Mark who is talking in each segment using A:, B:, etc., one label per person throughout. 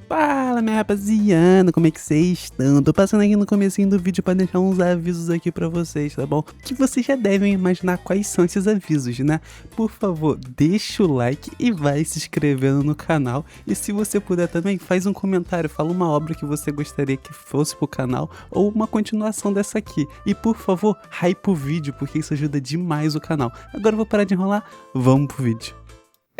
A: Fala, minha rapaziada, como é que vocês estão? Tô passando aqui no comecinho do vídeo pra deixar uns avisos aqui pra vocês, tá bom? Que vocês já devem imaginar quais são esses avisos, né? Por favor, deixa o like e vai se inscrevendo no canal. E se você puder também, faz um comentário, fala uma obra que você gostaria que fosse pro canal ou uma continuação dessa aqui. E por favor, hype o vídeo, porque isso ajuda demais o canal. Agora eu vou parar de enrolar, vamos pro vídeo.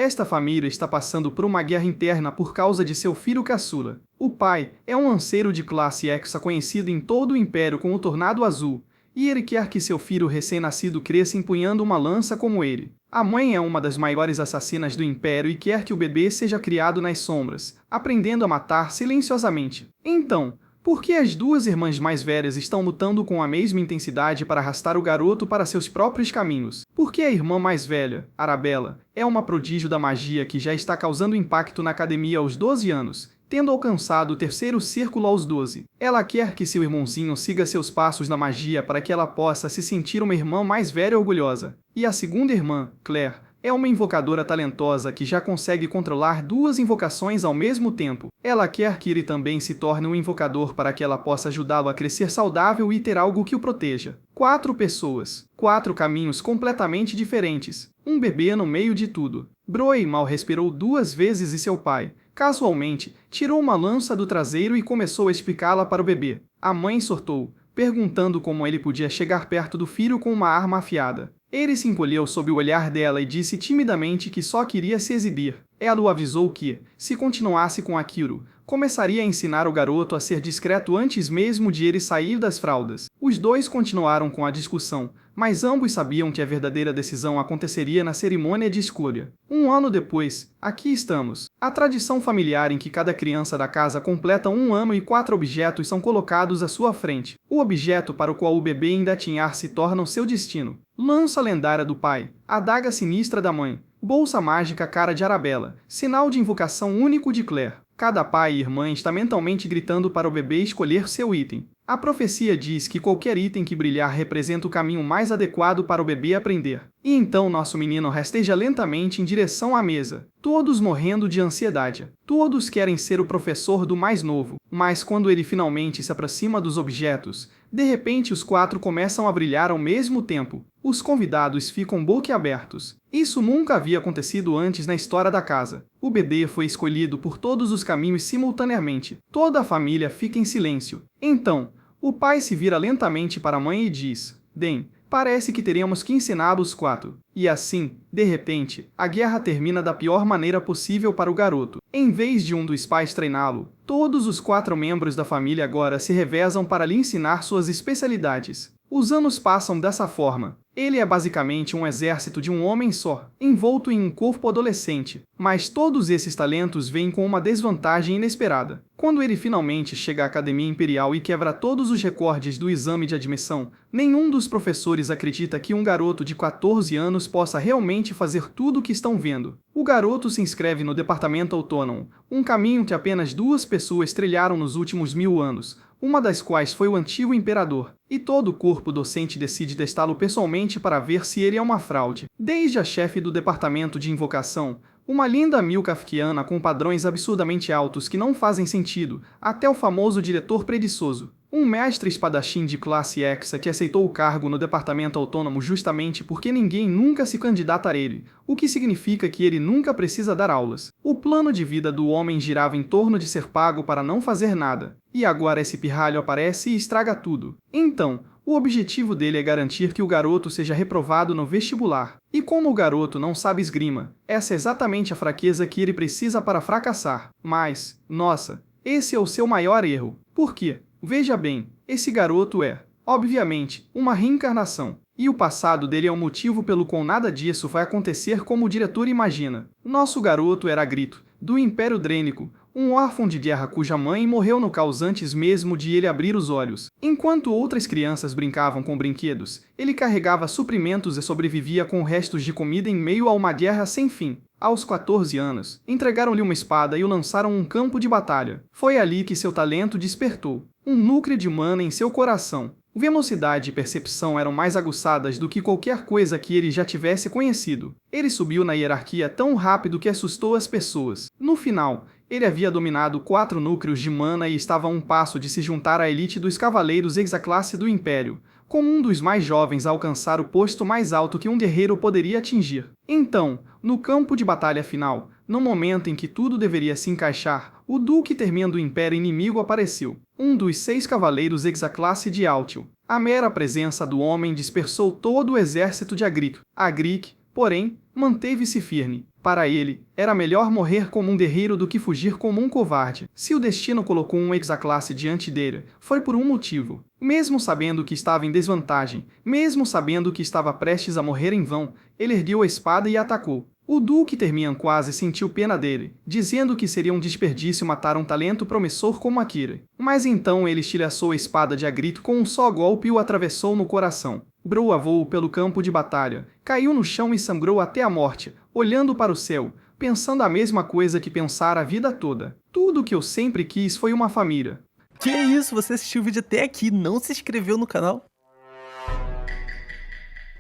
B: Esta família está passando por uma guerra interna por causa de seu filho caçula. O pai é um lanceiro de classe Hexa conhecido em todo o Império como o Tornado Azul, e ele quer que seu filho recém-nascido cresça empunhando uma lança como ele. A mãe é uma das maiores assassinas do Império e quer que o bebê seja criado nas sombras, aprendendo a matar silenciosamente. Então, por que as duas irmãs mais velhas estão lutando com a mesma intensidade para arrastar o garoto para seus próprios caminhos? Porque a irmã mais velha, Arabella, é uma prodígio da magia que já está causando impacto na academia aos 12 anos, tendo alcançado o terceiro círculo aos 12. Ela quer que seu irmãozinho siga seus passos na magia para que ela possa se sentir uma irmã mais velha e orgulhosa. E a segunda irmã, Claire, é uma invocadora talentosa que já consegue controlar duas invocações ao mesmo tempo. Ela quer que ele também se torne um invocador para que ela possa ajudá-lo a crescer saudável e ter algo que o proteja. 4 pessoas, 4 caminhos completamente diferentes, um bebê no meio de tudo. Broy mal respirou 2 vezes e seu pai, casualmente, tirou uma lança do traseiro e começou a explicá-la para o bebê. A mãe sortou, perguntando como ele podia chegar perto do filho com uma arma afiada. Ele se encolheu sob o olhar dela e disse timidamente que só queria se exibir. Ela o avisou que, se continuasse com aquilo, começaria a ensinar o garoto a ser discreto antes mesmo de ele sair das fraldas. Os dois continuaram com a discussão, mas ambos sabiam que a verdadeira decisão aconteceria na cerimônia de escolha. 1 ano depois, aqui estamos. A tradição familiar em que cada criança da casa completa 1 ano e 4 objetos são colocados à sua frente. O objeto para o qual o bebê engatinhar se torna o seu destino. Lança lendária do pai, adaga sinistra da mãe, bolsa mágica cara de Arabella, sinal de invocação único de Claire. Cada pai e irmã está mentalmente gritando para o bebê escolher seu item. A profecia diz que qualquer item que brilhar representa o caminho mais adequado para o bebê aprender. E então nosso menino rasteja lentamente em direção à mesa, todos morrendo de ansiedade. Todos querem ser o professor do mais novo, mas quando ele finalmente se aproxima dos objetos, de repente os 4 começam a brilhar ao mesmo tempo. Os convidados ficam boquiabertos. Isso nunca havia acontecido antes na história da casa. O bebê foi escolhido por todos os caminhos simultaneamente. Toda a família fica em silêncio. Então, o pai se vira lentamente para a mãe e diz: "Den, parece que teremos que ensinar os 4. E assim, de repente, a guerra termina da pior maneira possível para o garoto. Em vez de um dos pais treiná-lo, todos os 4 membros da família agora se revezam para lhe ensinar suas especialidades. Os anos passam dessa forma. Ele é basicamente um exército de um homem só, envolto em um corpo adolescente. Mas todos esses talentos vêm com uma desvantagem inesperada. Quando ele finalmente chega à Academia Imperial e quebra todos os recordes do exame de admissão, nenhum dos professores acredita que um garoto de 14 anos possa realmente fazer tudo o que estão vendo. O garoto se inscreve no Departamento Autônomo, um caminho que apenas 2 pessoas trilharam nos últimos 1000 anos, uma das quais foi o antigo imperador, e todo o corpo docente decide testá-lo pessoalmente para ver se ele é uma fraude. Desde a chefe do departamento de invocação, uma linda Mil Kafkiana com padrões absurdamente altos que não fazem sentido, até o famoso diretor preguiçoso. Um mestre espadachim de classe Hexa que aceitou o cargo no departamento autônomo justamente porque ninguém nunca se candidata a ele, o que significa que ele nunca precisa dar aulas. O plano de vida do homem girava em torno de ser pago para não fazer nada. E agora esse pirralho aparece e estraga tudo. Então, o objetivo dele é garantir que o garoto seja reprovado no vestibular. E como o garoto não sabe esgrima, essa é exatamente a fraqueza que ele precisa para fracassar. Mas, nossa, esse é o seu maior erro. Por quê? Veja bem, esse garoto é, obviamente, uma reencarnação. E o passado dele é o motivo pelo qual nada disso vai acontecer como o diretor imagina. Nosso garoto era Grito, do Império Drênico, um órfão de guerra cuja mãe morreu no caos antes mesmo de ele abrir os olhos. Enquanto outras crianças brincavam com brinquedos, ele carregava suprimentos e sobrevivia com restos de comida em meio a uma guerra sem fim. Aos 14 anos, entregaram-lhe uma espada e o lançaram a um campo de batalha. Foi ali que seu talento despertou. Um núcleo de mana em seu coração. Velocidade e percepção eram mais aguçadas do que qualquer coisa que ele já tivesse conhecido. Ele subiu na hierarquia tão rápido que assustou as pessoas. No final, Ele havia dominado 4 núcleos de mana e estava a um passo de se juntar à elite dos cavaleiros hexaclasse do Império, como um dos mais jovens a alcançar o posto mais alto que um guerreiro poderia atingir. Então, no campo de batalha final, no momento em que tudo deveria se encaixar, o Duque Termian do Império Inimigo apareceu, um dos 6 cavaleiros hexaclasse de Altil. A mera presença do homem dispersou todo o exército de Agric. Agric, porém, manteve-se firme. Para ele, era melhor morrer como um guerreiro do que fugir como um covarde. Se o destino colocou um hexaclasse diante dele, foi por um motivo. Mesmo sabendo que estava em desvantagem, mesmo sabendo que estava prestes a morrer em vão, ele ergueu a espada e atacou. O Duque Termian quase sentiu pena dele, dizendo que seria um desperdício matar um talento promissor como Akira. Mas então ele estilhaçou a espada de Agrito com um só golpe e o atravessou no coração. Broa voou pelo campo de batalha, caiu no chão e sangrou até a morte, olhando para o céu, pensando a mesma coisa que pensara a vida toda. Tudo que eu sempre quis foi uma família.
A: Que isso? Você assistiu o vídeo até aqui e não se inscreveu no canal?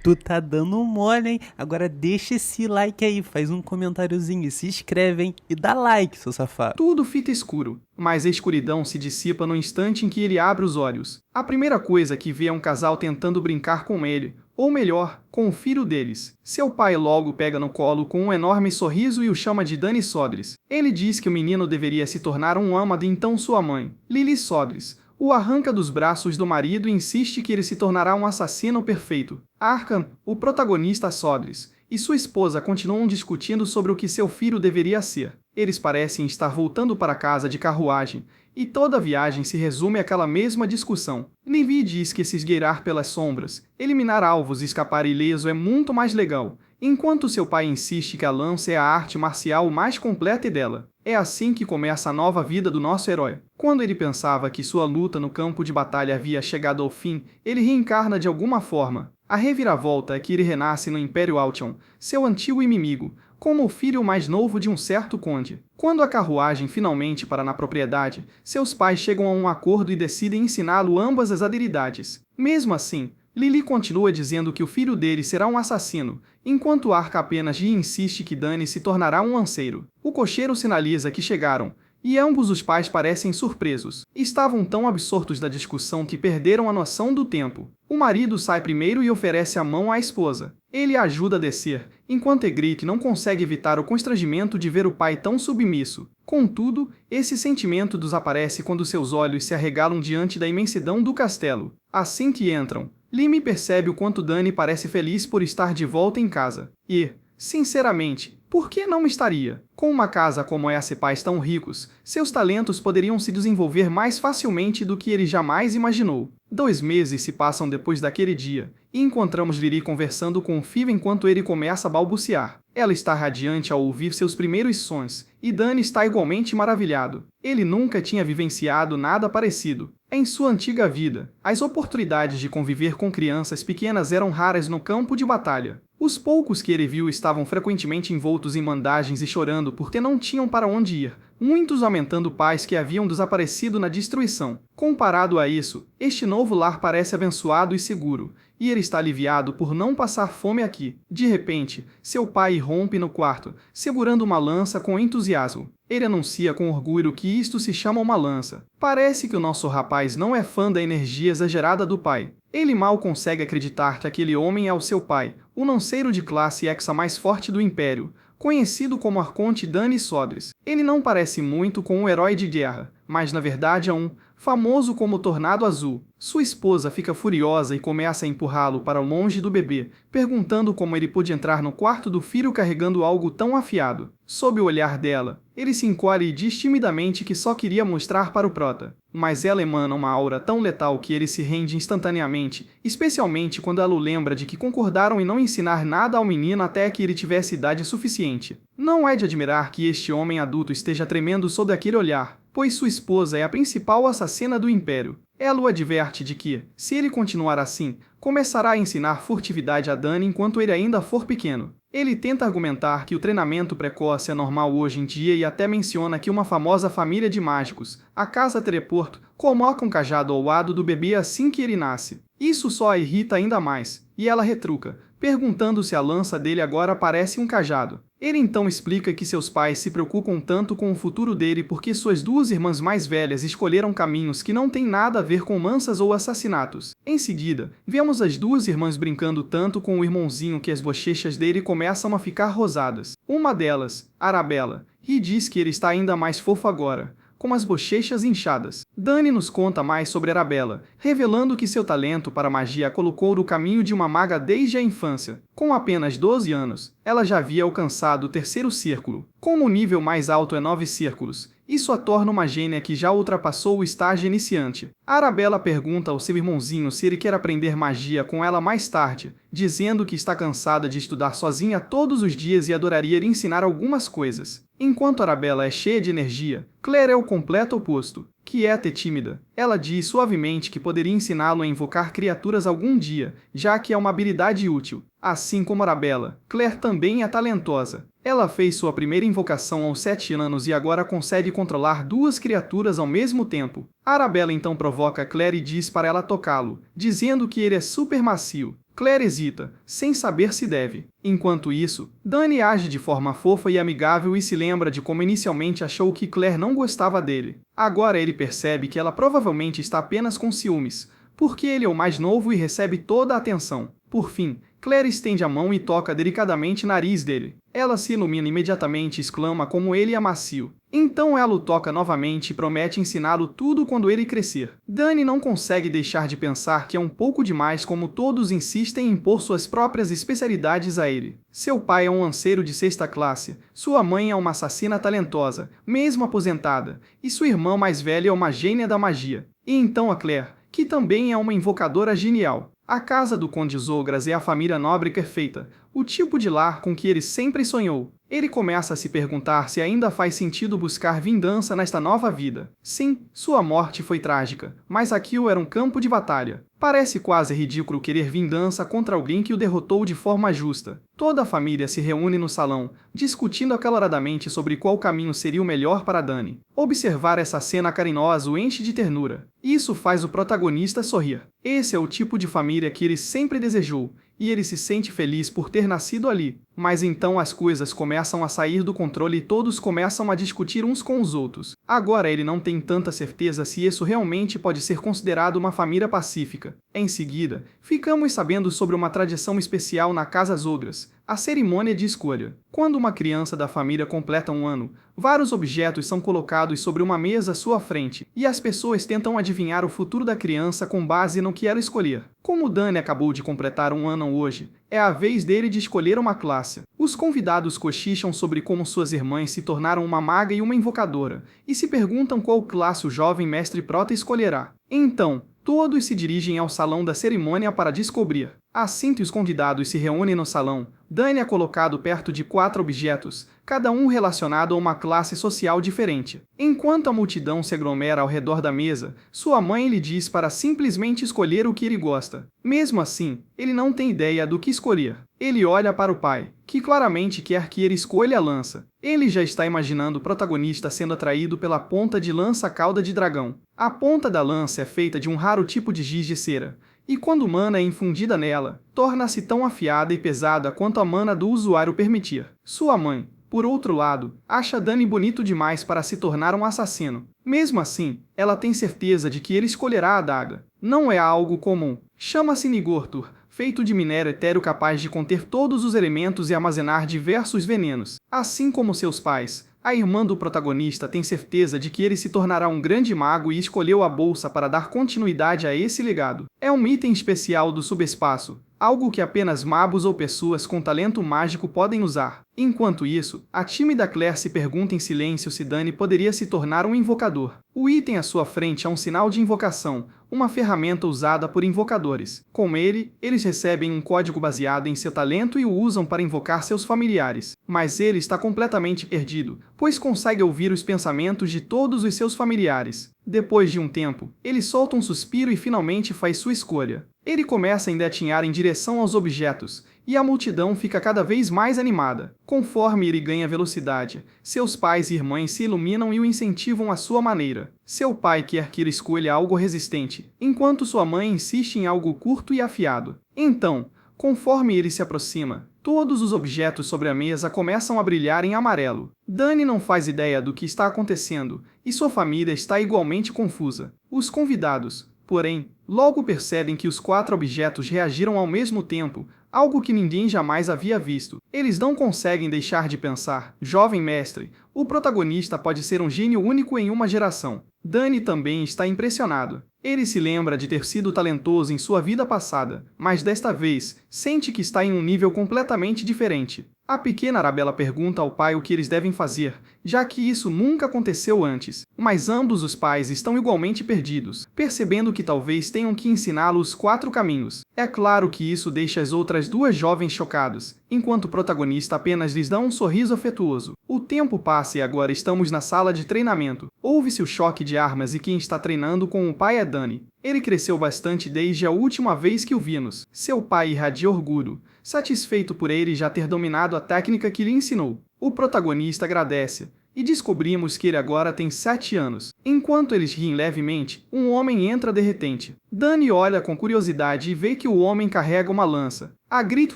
A: Tu tá dando mole, hein? Agora deixa esse like aí, faz um comentáriozinho, se inscreve, hein? E dá like, seu safado.
B: Tudo fica escuro, mas a escuridão se dissipa no instante em que ele abre os olhos. A primeira coisa que vê é um casal tentando brincar com ele, ou melhor, com o filho deles. Seu pai logo pega no colo com um enorme sorriso e o chama de Dani Sodres. Ele diz que o menino deveria se tornar um âmade, então sua mãe, Lily Sodres, o arranca dos braços do marido e insiste que ele se tornará um assassino perfeito. Arkan, o protagonista Sodres, e sua esposa continuam discutindo sobre o que seu filho deveria ser. Eles parecem estar voltando para casa de carruagem, e toda a viagem se resume àquela mesma discussão. Nivi diz que se esgueirar pelas sombras, eliminar alvos e escapar ileso é muito mais legal, enquanto seu pai insiste que a lança é a arte marcial mais completa dela. É assim que começa a nova vida do nosso herói. Quando ele pensava que sua luta no campo de batalha havia chegado ao fim, ele reencarna de alguma forma. A reviravolta é que ele renasce no Império Altion, seu antigo inimigo, como o filho mais novo de um certo conde. Quando a carruagem finalmente para na propriedade, seus pais chegam a um acordo e decidem ensiná-lo ambas as habilidades. Mesmo assim, Lily continua dizendo que o filho dele será um assassino, enquanto Arca apenas lhe insiste que Dani se tornará um lanceiro. O cocheiro sinaliza que chegaram, e ambos os pais parecem surpresos. Estavam tão absortos da discussão que perderam a noção do tempo. O marido sai primeiro e oferece a mão à esposa. Ele a ajuda a descer, enquanto Egric não consegue evitar o constrangimento de ver o pai tão submisso. Contudo, esse sentimento desaparece quando seus olhos se arregalam diante da imensidão do castelo. Assim que entram, Lily percebe o quanto Dani parece feliz por estar de volta em casa. E, sinceramente, por que não estaria? Com uma casa como essa e pais tão ricos, seus talentos poderiam se desenvolver mais facilmente do que ele jamais imaginou. 2 meses se passam depois daquele dia, e encontramos Lily conversando com o filho enquanto ele começa a balbuciar. Ela está radiante ao ouvir seus primeiros sons, e Dani está igualmente maravilhado. Ele nunca tinha vivenciado nada parecido. Em sua antiga vida, as oportunidades de conviver com crianças pequenas eram raras no campo de batalha. Os poucos que ele viu estavam frequentemente envoltos em bandagens e chorando porque não tinham para onde ir, muitos lamentando pais que haviam desaparecido na destruição. Comparado a isso, este novo lar parece abençoado e seguro, e ele está aliviado por não passar fome aqui. De repente, seu pai irrompe no quarto, segurando uma lança com entusiasmo. Ele anuncia com orgulho que isto se chama uma lança. Parece que o nosso rapaz não é fã da energia exagerada do pai. Ele mal consegue acreditar que aquele homem é o seu pai, o lanceiro de classe hexa mais forte do Império, conhecido como Arconte Dani Sodres. Ele não parece muito com um herói de guerra, mas na verdade é um, famoso como Tornado Azul. Sua esposa fica furiosa e começa a empurrá-lo para longe do bebê, perguntando como ele pôde entrar no quarto do filho carregando algo tão afiado. Sob o olhar dela, ele se encolhe e diz timidamente que só queria mostrar para o prota. Mas ela emana uma aura tão letal que ele se rende instantaneamente, especialmente quando ela o lembra de que concordaram em não ensinar nada ao menino até que ele tivesse idade suficiente. Não é de admirar que este homem adulto esteja tremendo sob aquele olhar, pois sua esposa é a principal assassina do Império. Ela o adverte de que, se ele continuar assim, começará a ensinar furtividade a Dani enquanto ele ainda for pequeno. Ele tenta argumentar que o treinamento precoce é normal hoje em dia e até menciona que uma famosa família de mágicos, a Casa Teleporto, coloca um cajado ao lado do bebê assim que ele nasce. Isso só a irrita ainda mais, e ela retruca: perguntando se a lança dele agora parece um cajado. Ele então explica que seus pais se preocupam tanto com o futuro dele porque suas duas irmãs mais velhas escolheram caminhos que não têm nada a ver com lanças ou assassinatos. Em seguida, vemos as duas irmãs brincando tanto com o irmãozinho que as bochechas dele começam a ficar rosadas. Uma delas, Arabella, ri e diz que ele está ainda mais fofo agora, com as bochechas inchadas. Dani nos conta mais sobre Arabella, revelando que seu talento para magia a colocou no caminho de uma maga desde a infância. Com apenas 12 anos, ela já havia alcançado o terceiro círculo. Como o nível mais alto é 9 círculos, isso a torna uma gênia que já ultrapassou o estágio iniciante. Arabella pergunta ao seu irmãozinho se ele quer aprender magia com ela mais tarde, dizendo que está cansada de estudar sozinha todos os dias e adoraria lhe ensinar algumas coisas. Enquanto Arabella é cheia de energia, Claire é o completo oposto. Quieta e tímida, ela diz suavemente que poderia ensiná-lo a invocar criaturas algum dia, já que é uma habilidade útil. Assim como Arabella, Claire também é talentosa. Ela fez sua primeira invocação aos 7 anos e agora consegue controlar duas criaturas ao mesmo tempo. Arabella então provoca Claire e diz para ela tocá-lo, dizendo que ele é super macio. Claire hesita, sem saber se deve. Enquanto isso, Dani age de forma fofa e amigável e se lembra de como inicialmente achou que Claire não gostava dele. Agora ele percebe que ela provavelmente está apenas com ciúmes, porque ele é o mais novo e recebe toda a atenção. Por fim, Claire estende a mão e toca delicadamente o nariz dele. Ela se ilumina imediatamente e exclama como ele é macio. Então ela o toca novamente e promete ensiná-lo tudo quando ele crescer. Dani não consegue deixar de pensar que é um pouco demais como todos insistem em impor suas próprias especialidades a ele. Seu pai é um lanceiro de 6ª classe, sua mãe é uma assassina talentosa, mesmo aposentada, e sua irmã mais velha é uma gênia da magia. E então a Claire, que também é uma invocadora genial. A casa do Conde Zogras é a família nobre perfeita, o tipo de lar com que ele sempre sonhou. Ele começa a se perguntar se ainda faz sentido buscar vingança nesta nova vida. Sim, sua morte foi trágica, mas aquilo era um campo de batalha. Parece quase ridículo querer vingança contra alguém que o derrotou de forma justa. Toda a família se reúne no salão, discutindo acaloradamente sobre qual caminho seria o melhor para Dani. Observar essa cena carinhosa o enche de ternura. Isso faz o protagonista sorrir. Esse é o tipo de família que ele sempre desejou, e ele se sente feliz por ter nascido ali. Mas então as coisas começam a sair do controle e todos começam a discutir uns com os outros. Agora ele não tem tanta certeza se isso realmente pode ser considerado uma família pacífica. Em seguida, ficamos sabendo sobre uma tradição especial na Casa Zogras, a cerimônia de escolha. Quando uma criança da família completa 1 ano, vários objetos são colocados sobre uma mesa à sua frente, e as pessoas tentam adivinhar o futuro da criança com base no que ela escolher. Como Dani acabou de completar 1 ano hoje, é a vez dele de escolher uma classe. Os convidados cochicham sobre como suas irmãs se tornaram uma maga e uma invocadora, e se perguntam qual classe o jovem mestre Prota escolherá. Então, todos se dirigem ao salão da cerimônia para descobrir. Assim que os convidados se reúnem no salão, Dani é colocado perto de 4 objetos, cada um relacionado a uma classe social diferente. Enquanto a multidão se aglomera ao redor da mesa, sua mãe lhe diz para simplesmente escolher o que ele gosta. Mesmo assim, ele não tem ideia do que escolher. Ele olha para o pai, que claramente quer que ele escolha a lança. Ele já está imaginando o protagonista sendo atraído pela ponta de lança-cauda de dragão. A ponta da lança é feita de um raro tipo de giz de cera, e quando mana é infundida nela, torna-se tão afiada e pesada quanto a mana do usuário permitir. Sua mãe, por outro lado, acha Dani bonito demais para se tornar um assassino. Mesmo assim, ela tem certeza de que ele escolherá a adaga. Não é algo comum. Chama-se Nigortur, feito de minério etéreo capaz de conter todos os elementos e armazenar diversos venenos. Assim como seus pais, a irmã do protagonista tem certeza de que ele se tornará um grande mago e escolheu a bolsa para dar continuidade a esse legado. É um item especial do subespaço, algo que apenas magos ou pessoas com talento mágico podem usar. Enquanto isso, a tímida Claire se pergunta em silêncio se Dani poderia se tornar um invocador. O item à sua frente é um sinal de invocação, uma ferramenta usada por invocadores. Com ele, eles recebem um código baseado em seu talento e o usam para invocar seus familiares. Mas ele está completamente perdido, pois consegue ouvir os pensamentos de todos os seus familiares. Depois de um tempo, ele solta um suspiro e finalmente faz sua escolha. Ele começa a engatinhar em direção aos objetos, e a multidão fica cada vez mais animada. Conforme ele ganha velocidade, seus pais e irmãs se iluminam e o incentivam à sua maneira. Seu pai quer que ele escolha algo resistente, enquanto sua mãe insiste em algo curto e afiado. Então, Conforme ele se aproxima, todos os objetos sobre a mesa começam a brilhar em amarelo. Dani não faz ideia do que está acontecendo, e sua família está igualmente confusa. Os convidados, porém, logo percebem que os 4 objetos reagiram ao mesmo tempo, algo que ninguém jamais havia visto. Eles não conseguem deixar de pensar: jovem mestre, o protagonista pode ser um gênio único em uma geração. Dani também está impressionado. Ele se lembra de ter sido talentoso em sua vida passada, mas desta vez, sente que está em um nível completamente diferente. A pequena Arabella pergunta ao pai o que eles devem fazer, já que isso nunca aconteceu antes, mas ambos os pais estão igualmente perdidos, percebendo que talvez tenham que ensiná-los 4 caminhos. É claro que isso deixa as outras 2 jovens chocadas, enquanto o protagonista apenas lhes dá um sorriso afetuoso. O tempo passa e agora estamos na sala de treinamento. Ouve-se o choque de armas e quem está treinando com o pai é Dani. Ele cresceu bastante desde a última vez que o vimos. Seu pai irradia orgulho, satisfeito por ele já ter dominado a técnica que lhe ensinou. O protagonista agradece, e descobrimos que ele agora tem 7 anos. Enquanto eles riem levemente, um homem entra de repente. Dani olha com curiosidade e vê que o homem carrega uma lança. A Grito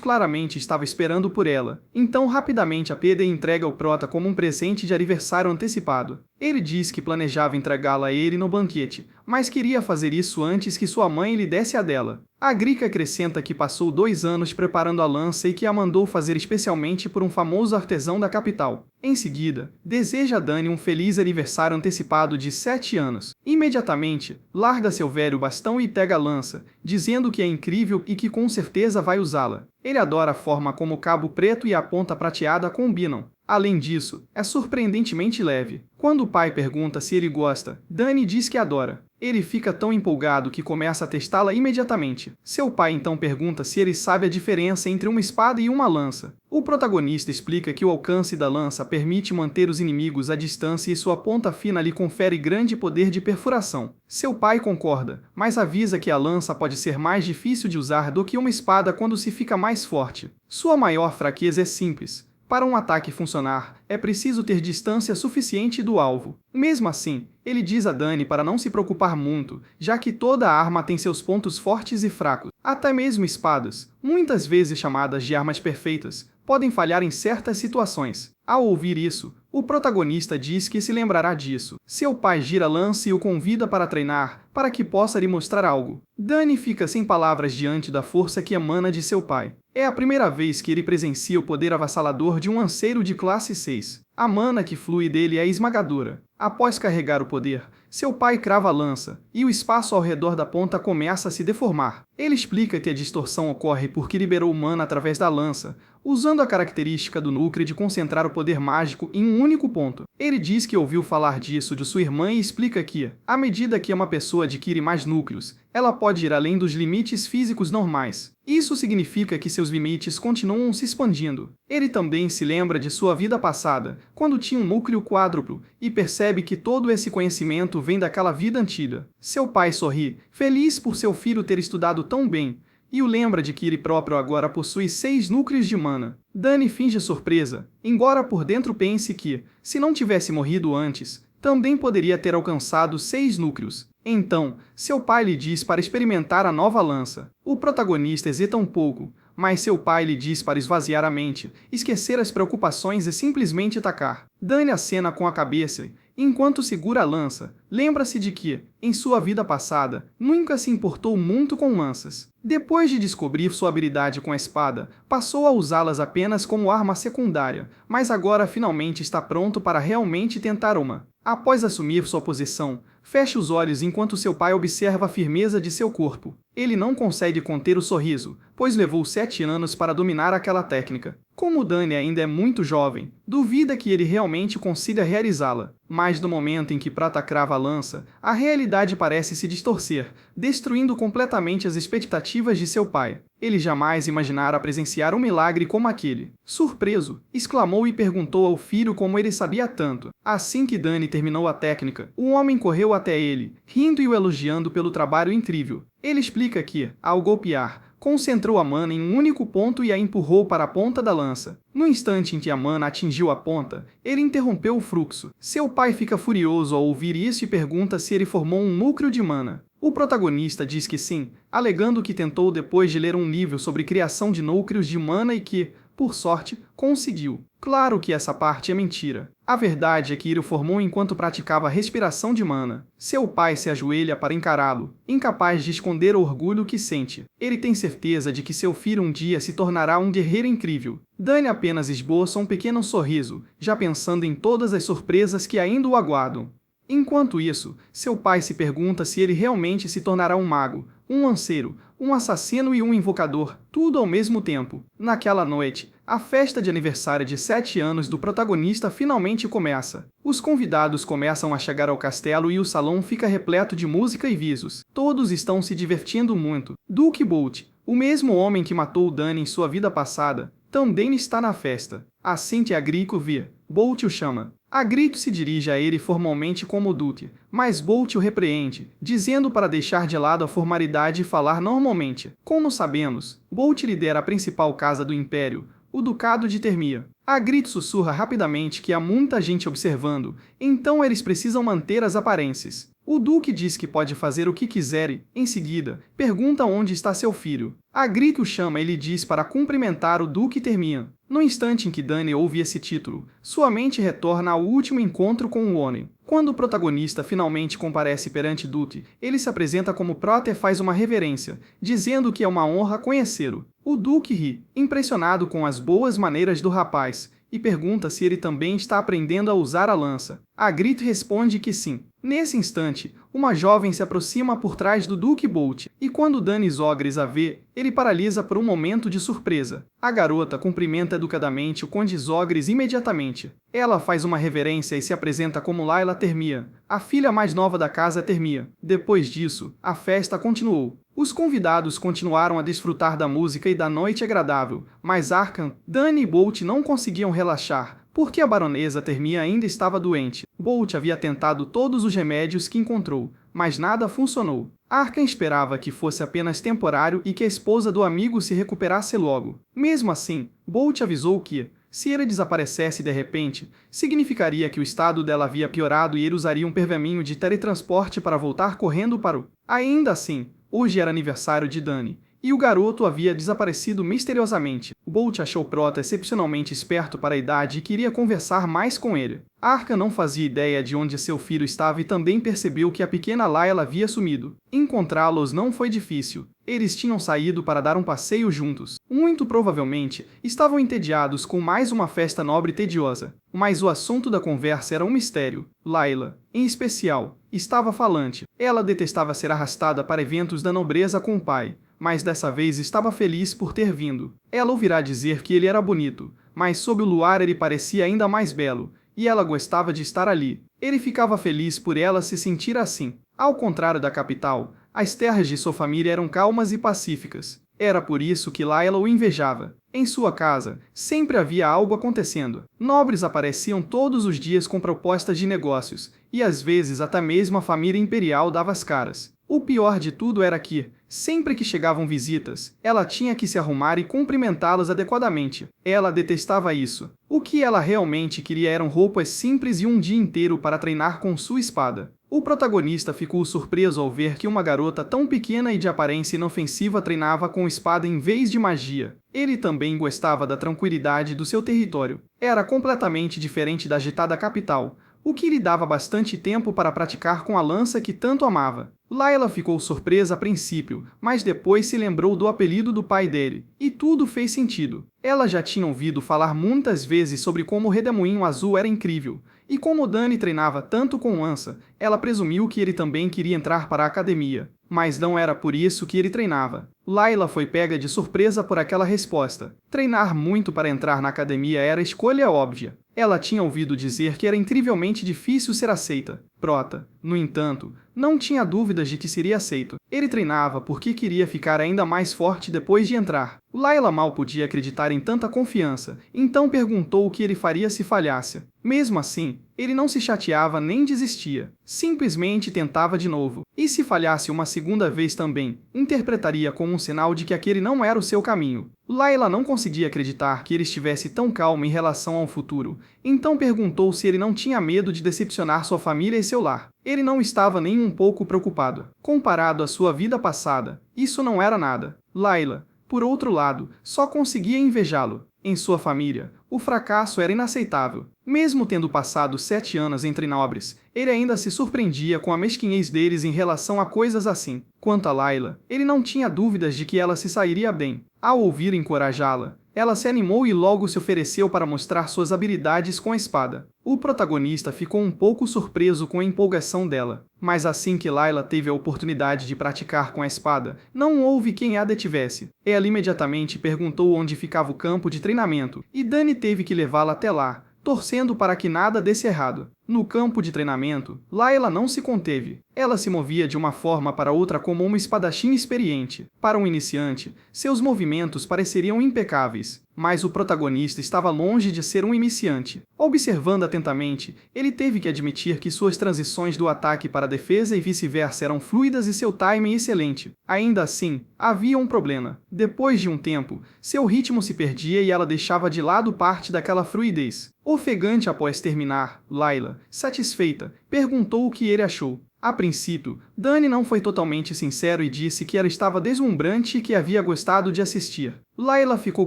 B: claramente estava esperando por ela, então rapidamente a Pede entrega o prota como um presente de aniversário antecipado. Ele diz que planejava entregá-la a ele no banquete, mas queria fazer isso antes que sua mãe lhe desse a dela. A Grika acrescenta que passou 2 anos preparando a lança e que a mandou fazer especialmente por um famoso artesão da capital. Em seguida, deseja a Dani um feliz aniversário antecipado de 7 anos. Imediatamente, larga seu velho bastão e pega a lança, dizendo que é incrível e que com certeza vai usá-la. Ele adora a forma como o cabo preto e a ponta prateada combinam. Além disso, é surpreendentemente leve. Quando o pai pergunta se ele gosta, Dani diz que adora. Ele fica tão empolgado que começa a testá-la imediatamente. Seu pai então pergunta se ele sabe a diferença entre uma espada e uma lança. O protagonista explica que o alcance da lança permite manter os inimigos à distância e sua ponta fina lhe confere grande poder de perfuração. Seu pai concorda, mas avisa que a lança pode ser mais difícil de usar do que uma espada quando se fica mais forte. Sua maior fraqueza é simples. Para um ataque funcionar, é preciso ter distância suficiente do alvo. Mesmo assim, ele diz a Dani para não se preocupar muito, já que toda arma tem seus pontos fortes e fracos. Até mesmo espadas, muitas vezes chamadas de armas perfeitas, podem falhar em certas situações. Ao ouvir isso, o protagonista diz que se lembrará disso. Seu pai gira a lança e o convida para treinar, para que possa lhe mostrar algo. Dani fica sem palavras diante da força que emana de seu pai. É a primeira vez que ele presencia o poder avassalador de um anseiro de classe 6. A mana que flui dele é esmagadora. Após carregar o poder, seu pai crava a lança, e o espaço ao redor da ponta começa a se deformar. Ele explica que a distorção ocorre porque liberou mana através da lança, usando a característica do núcleo de concentrar o poder mágico em um único ponto. Ele diz que ouviu falar disso de sua irmã e explica que, à medida que uma pessoa adquire mais núcleos, ela pode ir além dos limites físicos normais. Isso significa que seus limites continuam se expandindo. Ele também se lembra de sua vida passada, quando tinha um núcleo quádruplo, e percebe que todo esse conhecimento vem daquela vida antiga. Seu pai sorri, feliz por seu filho ter estudado tão bem, e o lembra de que ele próprio agora possui 6 núcleos de mana. Dani finge surpresa, embora por dentro pense que, se não tivesse morrido antes, também poderia ter alcançado 6 núcleos. Então, seu pai lhe diz para experimentar a nova lança. O protagonista hesita um pouco, mas seu pai lhe diz para esvaziar a mente, esquecer as preocupações e simplesmente atacar. Dani acena com a cabeça, enquanto segura a lança. Lembra-se de que, em sua vida passada, nunca se importou muito com lanças. Depois de descobrir sua habilidade com a espada, passou a usá-las apenas como arma secundária, mas agora finalmente está pronto para realmente tentar uma. Após assumir sua posição, fecha os olhos enquanto seu pai observa a firmeza de seu corpo. Ele não consegue conter o sorriso, pois levou 7 anos para dominar aquela técnica. Como Dani ainda é muito jovem, duvida que ele realmente consiga realizá-la. Mas no momento em que Prata crava a lança, a realidade parece se distorcer, destruindo completamente as expectativas de seu pai. Ele jamais imaginara presenciar um milagre como aquele. Surpreso, exclamou e perguntou ao filho como ele sabia tanto. Assim que Dani terminou a técnica, o homem correu até ele, rindo e o elogiando pelo trabalho incrível. Ele explica que, ao golpear, concentrou a mana em um único ponto e a empurrou para a ponta da lança. No instante em que a mana atingiu a ponta, ele interrompeu o fluxo. Seu pai fica furioso ao ouvir isso e pergunta se ele formou um núcleo de mana. O protagonista diz que sim, alegando que tentou depois de ler um livro sobre criação de núcleos de mana e que, por sorte, conseguiu. Claro que essa parte é mentira. A verdade é que ele o formou enquanto praticava respiração de mana. Seu pai se ajoelha para encará-lo, incapaz de esconder o orgulho que sente. Ele tem certeza de que seu filho um dia se tornará um guerreiro incrível. Dani apenas esboça um pequeno sorriso, já pensando em todas as surpresas que ainda o aguardam. Enquanto isso, seu pai se pergunta se ele realmente se tornará um mago, um lanceiro, um assassino e um invocador, tudo ao mesmo tempo. Naquela noite, a festa de aniversário de 7 anos do protagonista finalmente começa. Os convidados começam a chegar ao castelo e o salão fica repleto de música e risos. Todos estão se divertindo muito. Duke Bolt, o mesmo homem que matou Dani em sua vida passada, também está na festa. Assim que Agrico vê, Bolt o chama. Agrito se dirige a ele formalmente como Duque, mas Bolt o repreende, dizendo para deixar de lado a formalidade e falar normalmente. Como sabemos, Bolt lidera a principal casa do Império, o Ducado de Termia. Agrito sussurra rapidamente que há muita gente observando, então eles precisam manter as aparências. O Duque diz que pode fazer o que quiser e, em seguida, pergunta onde está seu filho. Agrito o chama e lhe diz para cumprimentar o Duque Termian. No instante em que Dani ouve esse título, sua mente retorna ao último encontro com o Oni. Quando o protagonista finalmente comparece perante Duque, ele se apresenta como Prota e faz uma reverência, dizendo que é uma honra conhecê-lo. O Duque ri, impressionado com as boas maneiras do rapaz, e pergunta se ele também está aprendendo a usar a lança. Agrito responde que sim. Nesse instante, uma jovem se aproxima por trás do Duque Bolt, e quando Danis Ogres a vê, ele paralisa por um momento de surpresa. A garota cumprimenta educadamente o Conde Zogres imediatamente. Ela faz uma reverência e se apresenta como Layla Termia, a filha mais nova da casa Termia. Depois disso, a festa continuou. Os convidados continuaram a desfrutar da música e da noite agradável, mas Arkan, Dani e Bolt não conseguiam relaxar, porque a baronesa Termia ainda estava doente. Bolt havia tentado todos os remédios que encontrou, mas nada funcionou. Arkan esperava que fosse apenas temporário e que a esposa do amigo se recuperasse logo. Mesmo assim, Bolt avisou que, se ele desaparecesse de repente, significaria que o estado dela havia piorado e ele usaria um pergaminho de teletransporte para voltar correndo para o... Ainda assim, hoje era aniversário de Dani, e o garoto havia desaparecido misteriosamente. Bolt achou Prota excepcionalmente esperto para a idade e queria conversar mais com ele. Arkan não fazia ideia de onde seu filho estava e também percebeu que a pequena Layla havia sumido. Encontrá-los não foi difícil. Eles tinham saído para dar um passeio juntos. Muito provavelmente, estavam entediados com mais uma festa nobre tediosa. Mas o assunto da conversa era um mistério. Layla, em especial, estava falante. Ela detestava ser arrastada para eventos da nobreza com o pai, mas dessa vez estava feliz por ter vindo. Ela ouvirá dizer que ele era bonito, mas sob o luar ele parecia ainda mais belo, e ela gostava de estar ali. Ele ficava feliz por ela se sentir assim. Ao contrário da capital, as terras de sua família eram calmas e pacíficas. Era por isso que Layla o invejava. Em sua casa, sempre havia algo acontecendo. Nobres apareciam todos os dias com propostas de negócios, e às vezes até mesmo a família imperial dava as caras. O pior de tudo era que, sempre que chegavam visitas, ela tinha que se arrumar e cumprimentá-las adequadamente. Ela detestava isso. O que ela realmente queria eram roupas simples e um dia inteiro para treinar com sua espada. O protagonista ficou surpreso ao ver que uma garota tão pequena e de aparência inofensiva treinava com espada em vez de magia. Ele também gostava da tranquilidade do seu território. Era completamente diferente da agitada capital, o que lhe dava bastante tempo para praticar com a lança que tanto amava. Layla ficou surpresa a princípio, mas depois se lembrou do apelido do pai dele, e tudo fez sentido. Ela já tinha ouvido falar muitas vezes sobre como o Redemoinho Azul era incrível, e como Dani treinava tanto com lança, ela presumiu que ele também queria entrar para a academia. Mas não era por isso que ele treinava. Layla foi pega de surpresa por aquela resposta. Treinar muito para entrar na academia era a escolha óbvia. Ela tinha ouvido dizer que era incrivelmente difícil ser aceita. Prota, no entanto, não tinha dúvidas de que seria aceito. Ele treinava porque queria ficar ainda mais forte depois de entrar. Layla mal podia acreditar em tanta confiança, então perguntou o que ele faria se falhasse. Mesmo assim, ele não se chateava nem desistia. Simplesmente tentava de novo. E se falhasse uma segunda vez também, interpretaria como um sinal de que aquele não era o seu caminho. Layla não conseguia acreditar que ele estivesse tão calmo em relação ao futuro, então perguntou se ele não tinha medo de decepcionar sua família e seu lar. Ele não estava nem um pouco preocupado. Comparado à sua vida passada, isso não era nada. Layla, por outro lado, só conseguia invejá-lo. Em sua família, o fracasso era inaceitável. Mesmo tendo passado 7 anos entre nobres, ele ainda se surpreendia com a mesquinhez deles em relação a coisas assim. Quanto a Layla, ele não tinha dúvidas de que ela se sairia bem. Ao ouvir encorajá-la, ela se animou e logo se ofereceu para mostrar suas habilidades com a espada. O protagonista ficou um pouco surpreso com a empolgação dela, mas assim que Layla teve a oportunidade de praticar com a espada, não houve quem a detivesse. Ela imediatamente perguntou onde ficava o campo de treinamento, e Dani teve que levá-la até lá, torcendo para que nada desse errado. No campo de treinamento, Layla não se conteve. Ela se movia de uma forma para outra como uma espadachim experiente. Para um iniciante, seus movimentos pareceriam impecáveis, mas o protagonista estava longe de ser um iniciante. Observando atentamente, ele teve que admitir que suas transições do ataque para a defesa e vice-versa eram fluidas e seu timing excelente. Ainda assim, havia um problema. Depois de um tempo, seu ritmo se perdia e ela deixava de lado parte daquela fluidez. Ofegante após terminar, Layla, satisfeita, perguntou o que ele achou. A princípio, Dani não foi totalmente sincero e disse que ela estava deslumbrante e que havia gostado de assistir. Layla ficou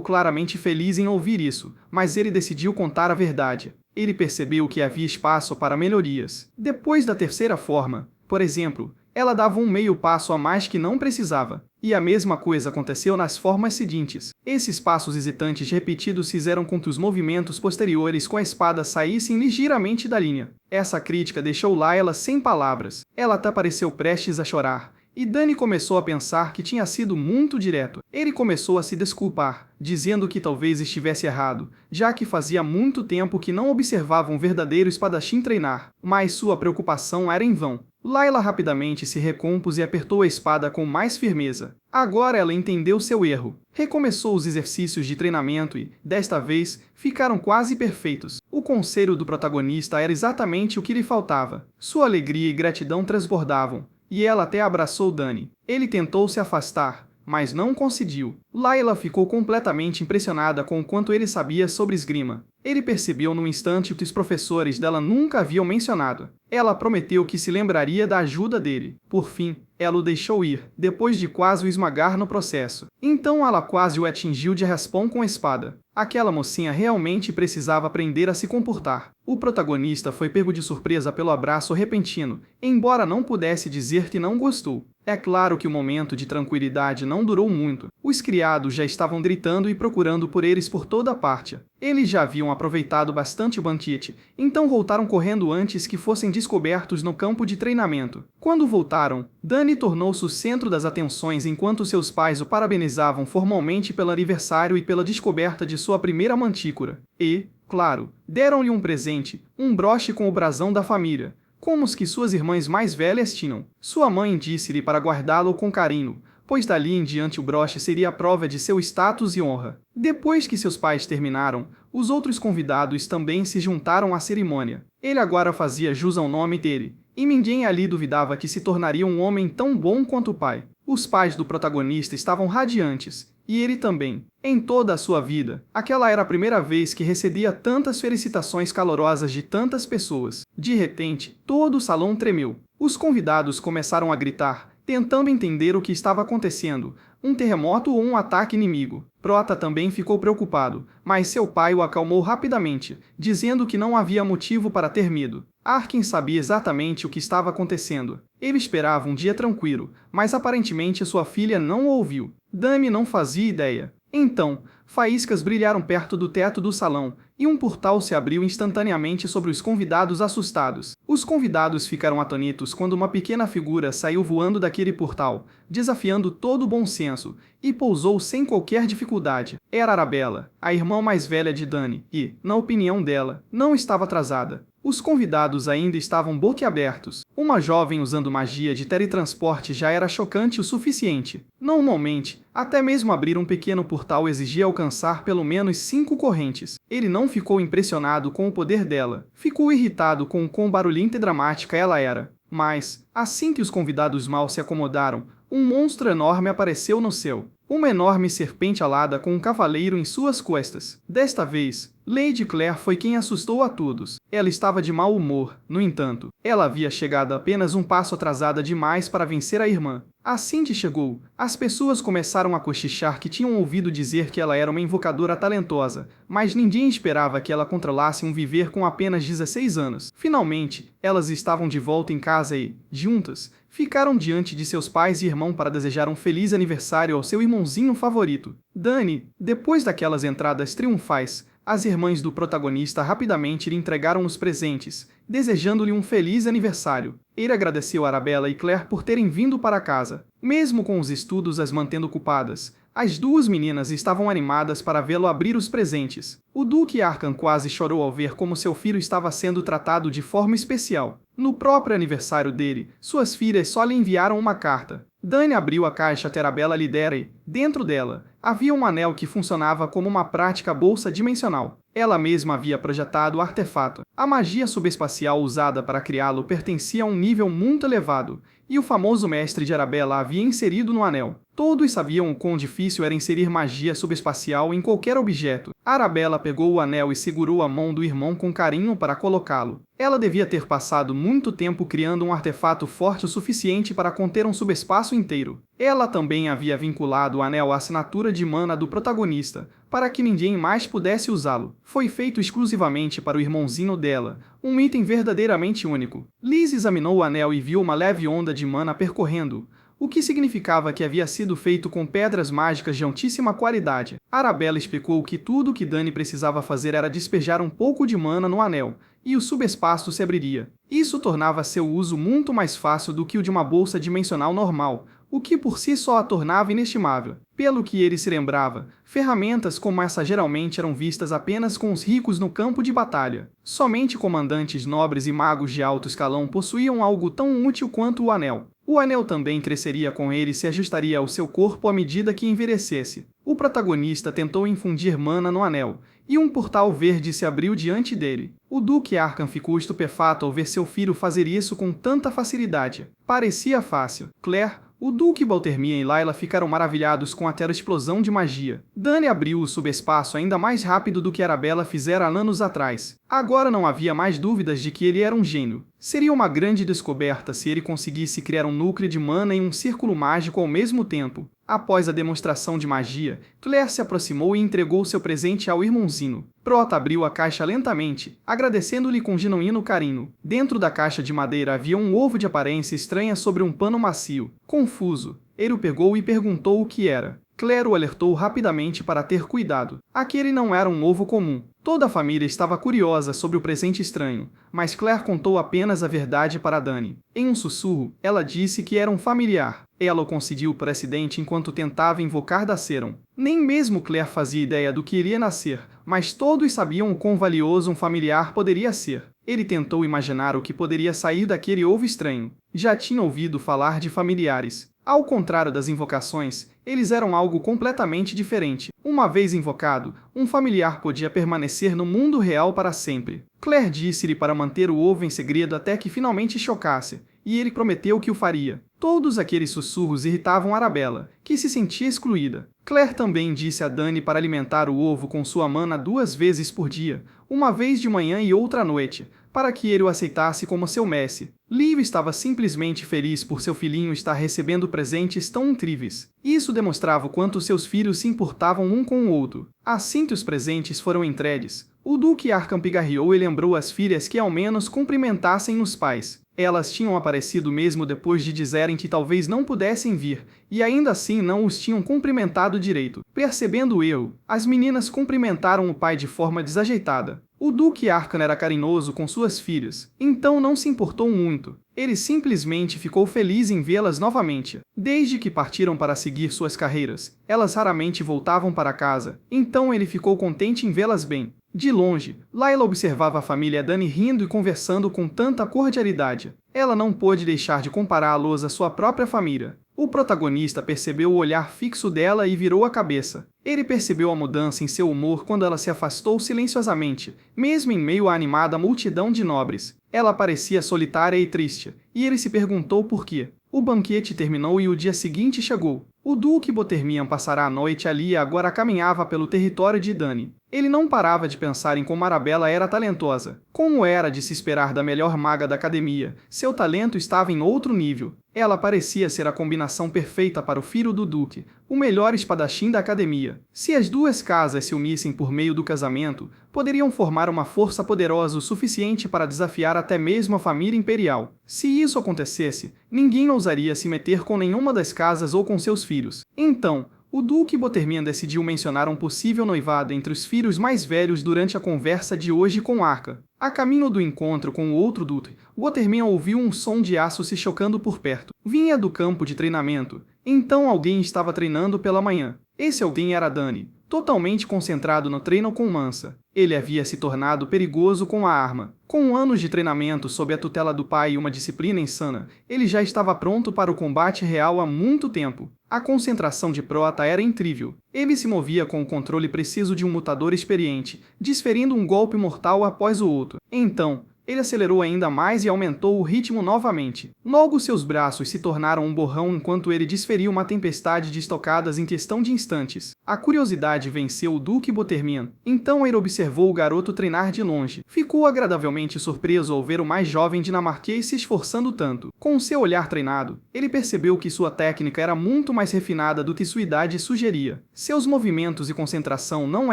B: claramente feliz em ouvir isso, mas ele decidiu contar a verdade. Ele percebeu que havia espaço para melhorias. Depois da terceira forma, por exemplo, ela dava um meio passo a mais que não precisava. E a mesma coisa aconteceu nas formas seguintes. Esses passos hesitantes repetidos fizeram com que os movimentos posteriores com a espada saíssem ligeiramente da linha. Essa crítica deixou Layla sem palavras. Ela até pareceu prestes a chorar. E Dani começou a pensar que tinha sido muito direto. Ele começou a se desculpar, dizendo que talvez estivesse errado, já que fazia muito tempo que não observava um verdadeiro espadachim treinar, mas sua preocupação era em vão. Layla rapidamente se recompôs e apertou a espada com mais firmeza. Agora ela entendeu seu erro. Recomeçou os exercícios de treinamento e, desta vez, ficaram quase perfeitos. O conselho do protagonista era exatamente o que lhe faltava. Sua alegria e gratidão transbordavam, e ela até abraçou Dani. Ele tentou se afastar, mas não conseguiu. Layla ficou completamente impressionada com o quanto ele sabia sobre esgrima. Ele percebeu num instante que os professores dela nunca haviam mencionado. Ela prometeu que se lembraria da ajuda dele. Por fim, ela o deixou ir, depois de quase o esmagar no processo. Então ela quase o atingiu de raspão com a espada. Aquela mocinha realmente precisava aprender a se comportar. O protagonista foi pego de surpresa pelo abraço repentino, embora não pudesse dizer que não gostou. É claro que o momento de tranquilidade não durou muito. Os criados já estavam gritando e procurando por eles por toda parte. Eles já haviam aproveitado bastante o banquete, então voltaram correndo antes que fossem descobertos no campo de treinamento. Quando voltaram, Dani tornou-se o centro das atenções enquanto seus pais o parabenizavam formalmente pelo aniversário e pela descoberta de sua primeira mantícora. E, claro, deram-lhe um presente, um broche com o brasão da família, como os que suas irmãs mais velhas tinham. Sua mãe disse-lhe para guardá-lo com carinho, pois dali em diante o broche seria a prova de seu status e honra. Depois que seus pais terminaram, os outros convidados também se juntaram à cerimônia. Ele agora fazia jus ao nome dele, e ninguém ali duvidava que se tornaria um homem tão bom quanto o pai. Os pais do protagonista estavam radiantes, e ele também. Em toda a sua vida, aquela era a primeira vez que recebia tantas felicitações calorosas de tantas pessoas. De repente, todo o salão tremeu. Os convidados começaram a gritar, tentando entender o que estava acontecendo, um terremoto ou um ataque inimigo. Prota também ficou preocupado, mas seu pai o acalmou rapidamente, dizendo que não havia motivo para ter medo. Arkin sabia exatamente o que estava acontecendo. Ele esperava um dia tranquilo, mas aparentemente sua filha não o ouviu. Dani não fazia ideia. Então, faíscas brilharam perto do teto do salão, e um portal se abriu instantaneamente sobre os convidados assustados. Os convidados ficaram atônitos quando uma pequena figura saiu voando daquele portal, desafiando todo o bom senso, e pousou sem qualquer dificuldade. Era Arabella, a irmã mais velha de Dani, e, na opinião dela, não estava atrasada. Os convidados ainda estavam boquiabertos. Uma jovem usando magia de teletransporte já era chocante o suficiente. Normalmente, até mesmo abrir um pequeno portal exigia alcançar pelo menos 5 correntes. Ele não ficou impressionado com o poder dela. Ficou irritado com o quão barulhenta e dramática ela era. Mas, assim que os convidados mal se acomodaram, um monstro enorme apareceu no céu. Uma enorme serpente alada com um cavaleiro em suas costas. Desta vez, Lady Claire foi quem assustou a todos. Ela estava de mau humor, no entanto. Ela havia chegado apenas um passo atrasada demais para vencer a irmã. Assim que chegou, as pessoas começaram a cochichar que tinham ouvido dizer que ela era uma invocadora talentosa, mas ninguém esperava que ela controlasse um viver com apenas 16 anos. Finalmente, elas estavam de volta em casa e, juntas, ficaram diante de seus pais e irmão para desejar um feliz aniversário ao seu irmãozinho favorito. Dani, depois daquelas entradas triunfais, as irmãs do protagonista rapidamente lhe entregaram os presentes, desejando-lhe um feliz aniversário. Ele agradeceu a Arabella e Claire por terem vindo para casa. Mesmo com os estudos as mantendo ocupadas, as duas meninas estavam animadas para vê-lo abrir os presentes. O Duque Arkham quase chorou ao ver como seu filho estava sendo tratado de forma especial. No próprio aniversário dele, suas filhas só lhe enviaram uma carta. Dani abriu a caixa que Arabella lhe dera e, dentro dela, havia um anel que funcionava como uma prática bolsa dimensional. Ela mesma havia projetado o artefato. A magia subespacial usada para criá-lo pertencia a um nível muito elevado, e o famoso mestre de Arabella havia inserido no anel. Todos sabiam o quão difícil era inserir magia subespacial em qualquer objeto. Arabella pegou o anel e segurou a mão do irmão com carinho para colocá-lo. Ela devia ter passado muito tempo criando um artefato forte o suficiente para conter um subespaço inteiro. Ela também havia vinculado o anel à assinatura de mana do protagonista, para que ninguém mais pudesse usá-lo. Foi feito exclusivamente para o irmãozinho dela, um item verdadeiramente único. Liz examinou o anel e viu uma leve onda de mana percorrendo, o que significava que havia sido feito com pedras mágicas de altíssima qualidade. Arabella explicou que tudo o que Dani precisava fazer era despejar um pouco de mana no anel, e o subespaço se abriria. Isso tornava seu uso muito mais fácil do que o de uma bolsa dimensional normal, o que por si só a tornava inestimável. Pelo que ele se lembrava, ferramentas como essa geralmente eram vistas apenas com os ricos no campo de batalha. Somente comandantes nobres e magos de alto escalão possuíam algo tão útil quanto o anel. O anel também cresceria com ele e se ajustaria ao seu corpo à medida que envelhecesse. O protagonista tentou infundir mana no anel, e um portal verde se abriu diante dele. O Duque Arkham ficou estupefato ao ver seu filho fazer isso com tanta facilidade. Parecia fácil. Claire, o Duque Baltermia e Layla ficaram maravilhados com aquela explosão de magia. Dani abriu o subespaço ainda mais rápido do que Arabella fizera anos atrás. Agora não havia mais dúvidas de que ele era um gênio. Seria uma grande descoberta se ele conseguisse criar um núcleo de mana em um círculo mágico ao mesmo tempo. Após a demonstração de magia, Claire se aproximou e entregou seu presente ao irmãozinho. Prota abriu a caixa lentamente, agradecendo-lhe com genuíno carinho. Dentro da caixa de madeira havia um ovo de aparência estranha sobre um pano macio. Confuso, ele o pegou e perguntou o que era. Claire o alertou rapidamente para ter cuidado. Aquele não era um ovo comum. Toda a família estava curiosa sobre o presente estranho, mas Claire contou apenas a verdade para Dani. Em um sussurro, ela disse que era um familiar. Ela o concedeu por acidente enquanto tentava invocar Daceron. Nem mesmo Claire fazia ideia do que iria nascer, mas todos sabiam o quão valioso um familiar poderia ser. Ele tentou imaginar o que poderia sair daquele ovo estranho. Já tinha ouvido falar de familiares. Ao contrário das invocações, eles eram algo completamente diferente. Uma vez invocado, um familiar podia permanecer no mundo real para sempre. Claire disse-lhe para manter o ovo em segredo até que finalmente chocasse, e ele prometeu que o faria. Todos aqueles sussurros irritavam Arabella, que se sentia excluída. Claire também disse a Dani para alimentar o ovo com sua mana 2 vezes por dia, uma vez de manhã e outra à noite, para que ele o aceitasse como seu mestre. Liv estava simplesmente feliz por seu filhinho estar recebendo presentes tão incríveis. Isso demonstrava o quanto seus filhos se importavam um com o outro. Assim que os presentes foram entregues, o Duque Arkham pigarreou e lembrou às filhas que ao menos cumprimentassem os pais. Elas tinham aparecido mesmo depois de dizerem que talvez não pudessem vir, e ainda assim não os tinham cumprimentado direito. Percebendo o erro, as meninas cumprimentaram o pai de forma desajeitada. O Duque Arkan era carinhoso com suas filhas, então não se importou muito. Ele simplesmente ficou feliz em vê-las novamente. Desde que partiram para seguir suas carreiras, elas raramente voltavam para casa, então ele ficou contente em vê-las bem. De longe, Layla observava a família Dani rindo e conversando com tanta cordialidade. Ela não pôde deixar de compará-los à sua própria família. O protagonista percebeu o olhar fixo dela e virou a cabeça. Ele percebeu a mudança em seu humor quando ela se afastou silenciosamente, mesmo em meio à animada multidão de nobres. Ela parecia solitária e triste, e ele se perguntou por quê. O banquete terminou e o dia seguinte chegou. O Duque Botermian passará a noite ali e agora caminhava pelo território de Dani. Ele não parava de pensar em como Arabella era talentosa. Como era de se esperar da melhor maga da academia, seu talento estava em outro nível. Ela parecia ser a combinação perfeita para o filho do Duque, o melhor espadachim da academia. Se as duas casas se unissem por meio do casamento, poderiam formar uma força poderosa o suficiente para desafiar até mesmo a família imperial. Se isso acontecesse, ninguém ousaria se meter com nenhuma das casas ou com seus filhos. Então, o Duque Botermian decidiu mencionar um possível noivado entre os filhos mais velhos durante a conversa de hoje com Arka. A caminho do encontro com o outro Duque, Botermian ouviu um som de aço se chocando por perto. Vinha do campo de treinamento. Então alguém estava treinando pela manhã. Esse alguém era Dani, totalmente concentrado no treino com Mansa. Ele havia se tornado perigoso com a arma. Com anos de treinamento sob a tutela do pai e uma disciplina insana, ele já estava pronto para o combate real há muito tempo. A concentração de Prota era incrível. Ele se movia com o controle preciso de um lutador experiente, desferindo um golpe mortal após o outro. Então, ele acelerou ainda mais e aumentou o ritmo novamente. Logo seus braços se tornaram um borrão enquanto ele desferia uma tempestade de estocadas em questão de instantes. A curiosidade venceu o Duque Botermian. Então ele observou o garoto treinar de longe. Ficou agradavelmente surpreso ao ver o mais jovem dinamarquês se esforçando tanto. Com seu olhar treinado, ele percebeu que sua técnica era muito mais refinada do que sua idade sugeria. Seus movimentos e concentração não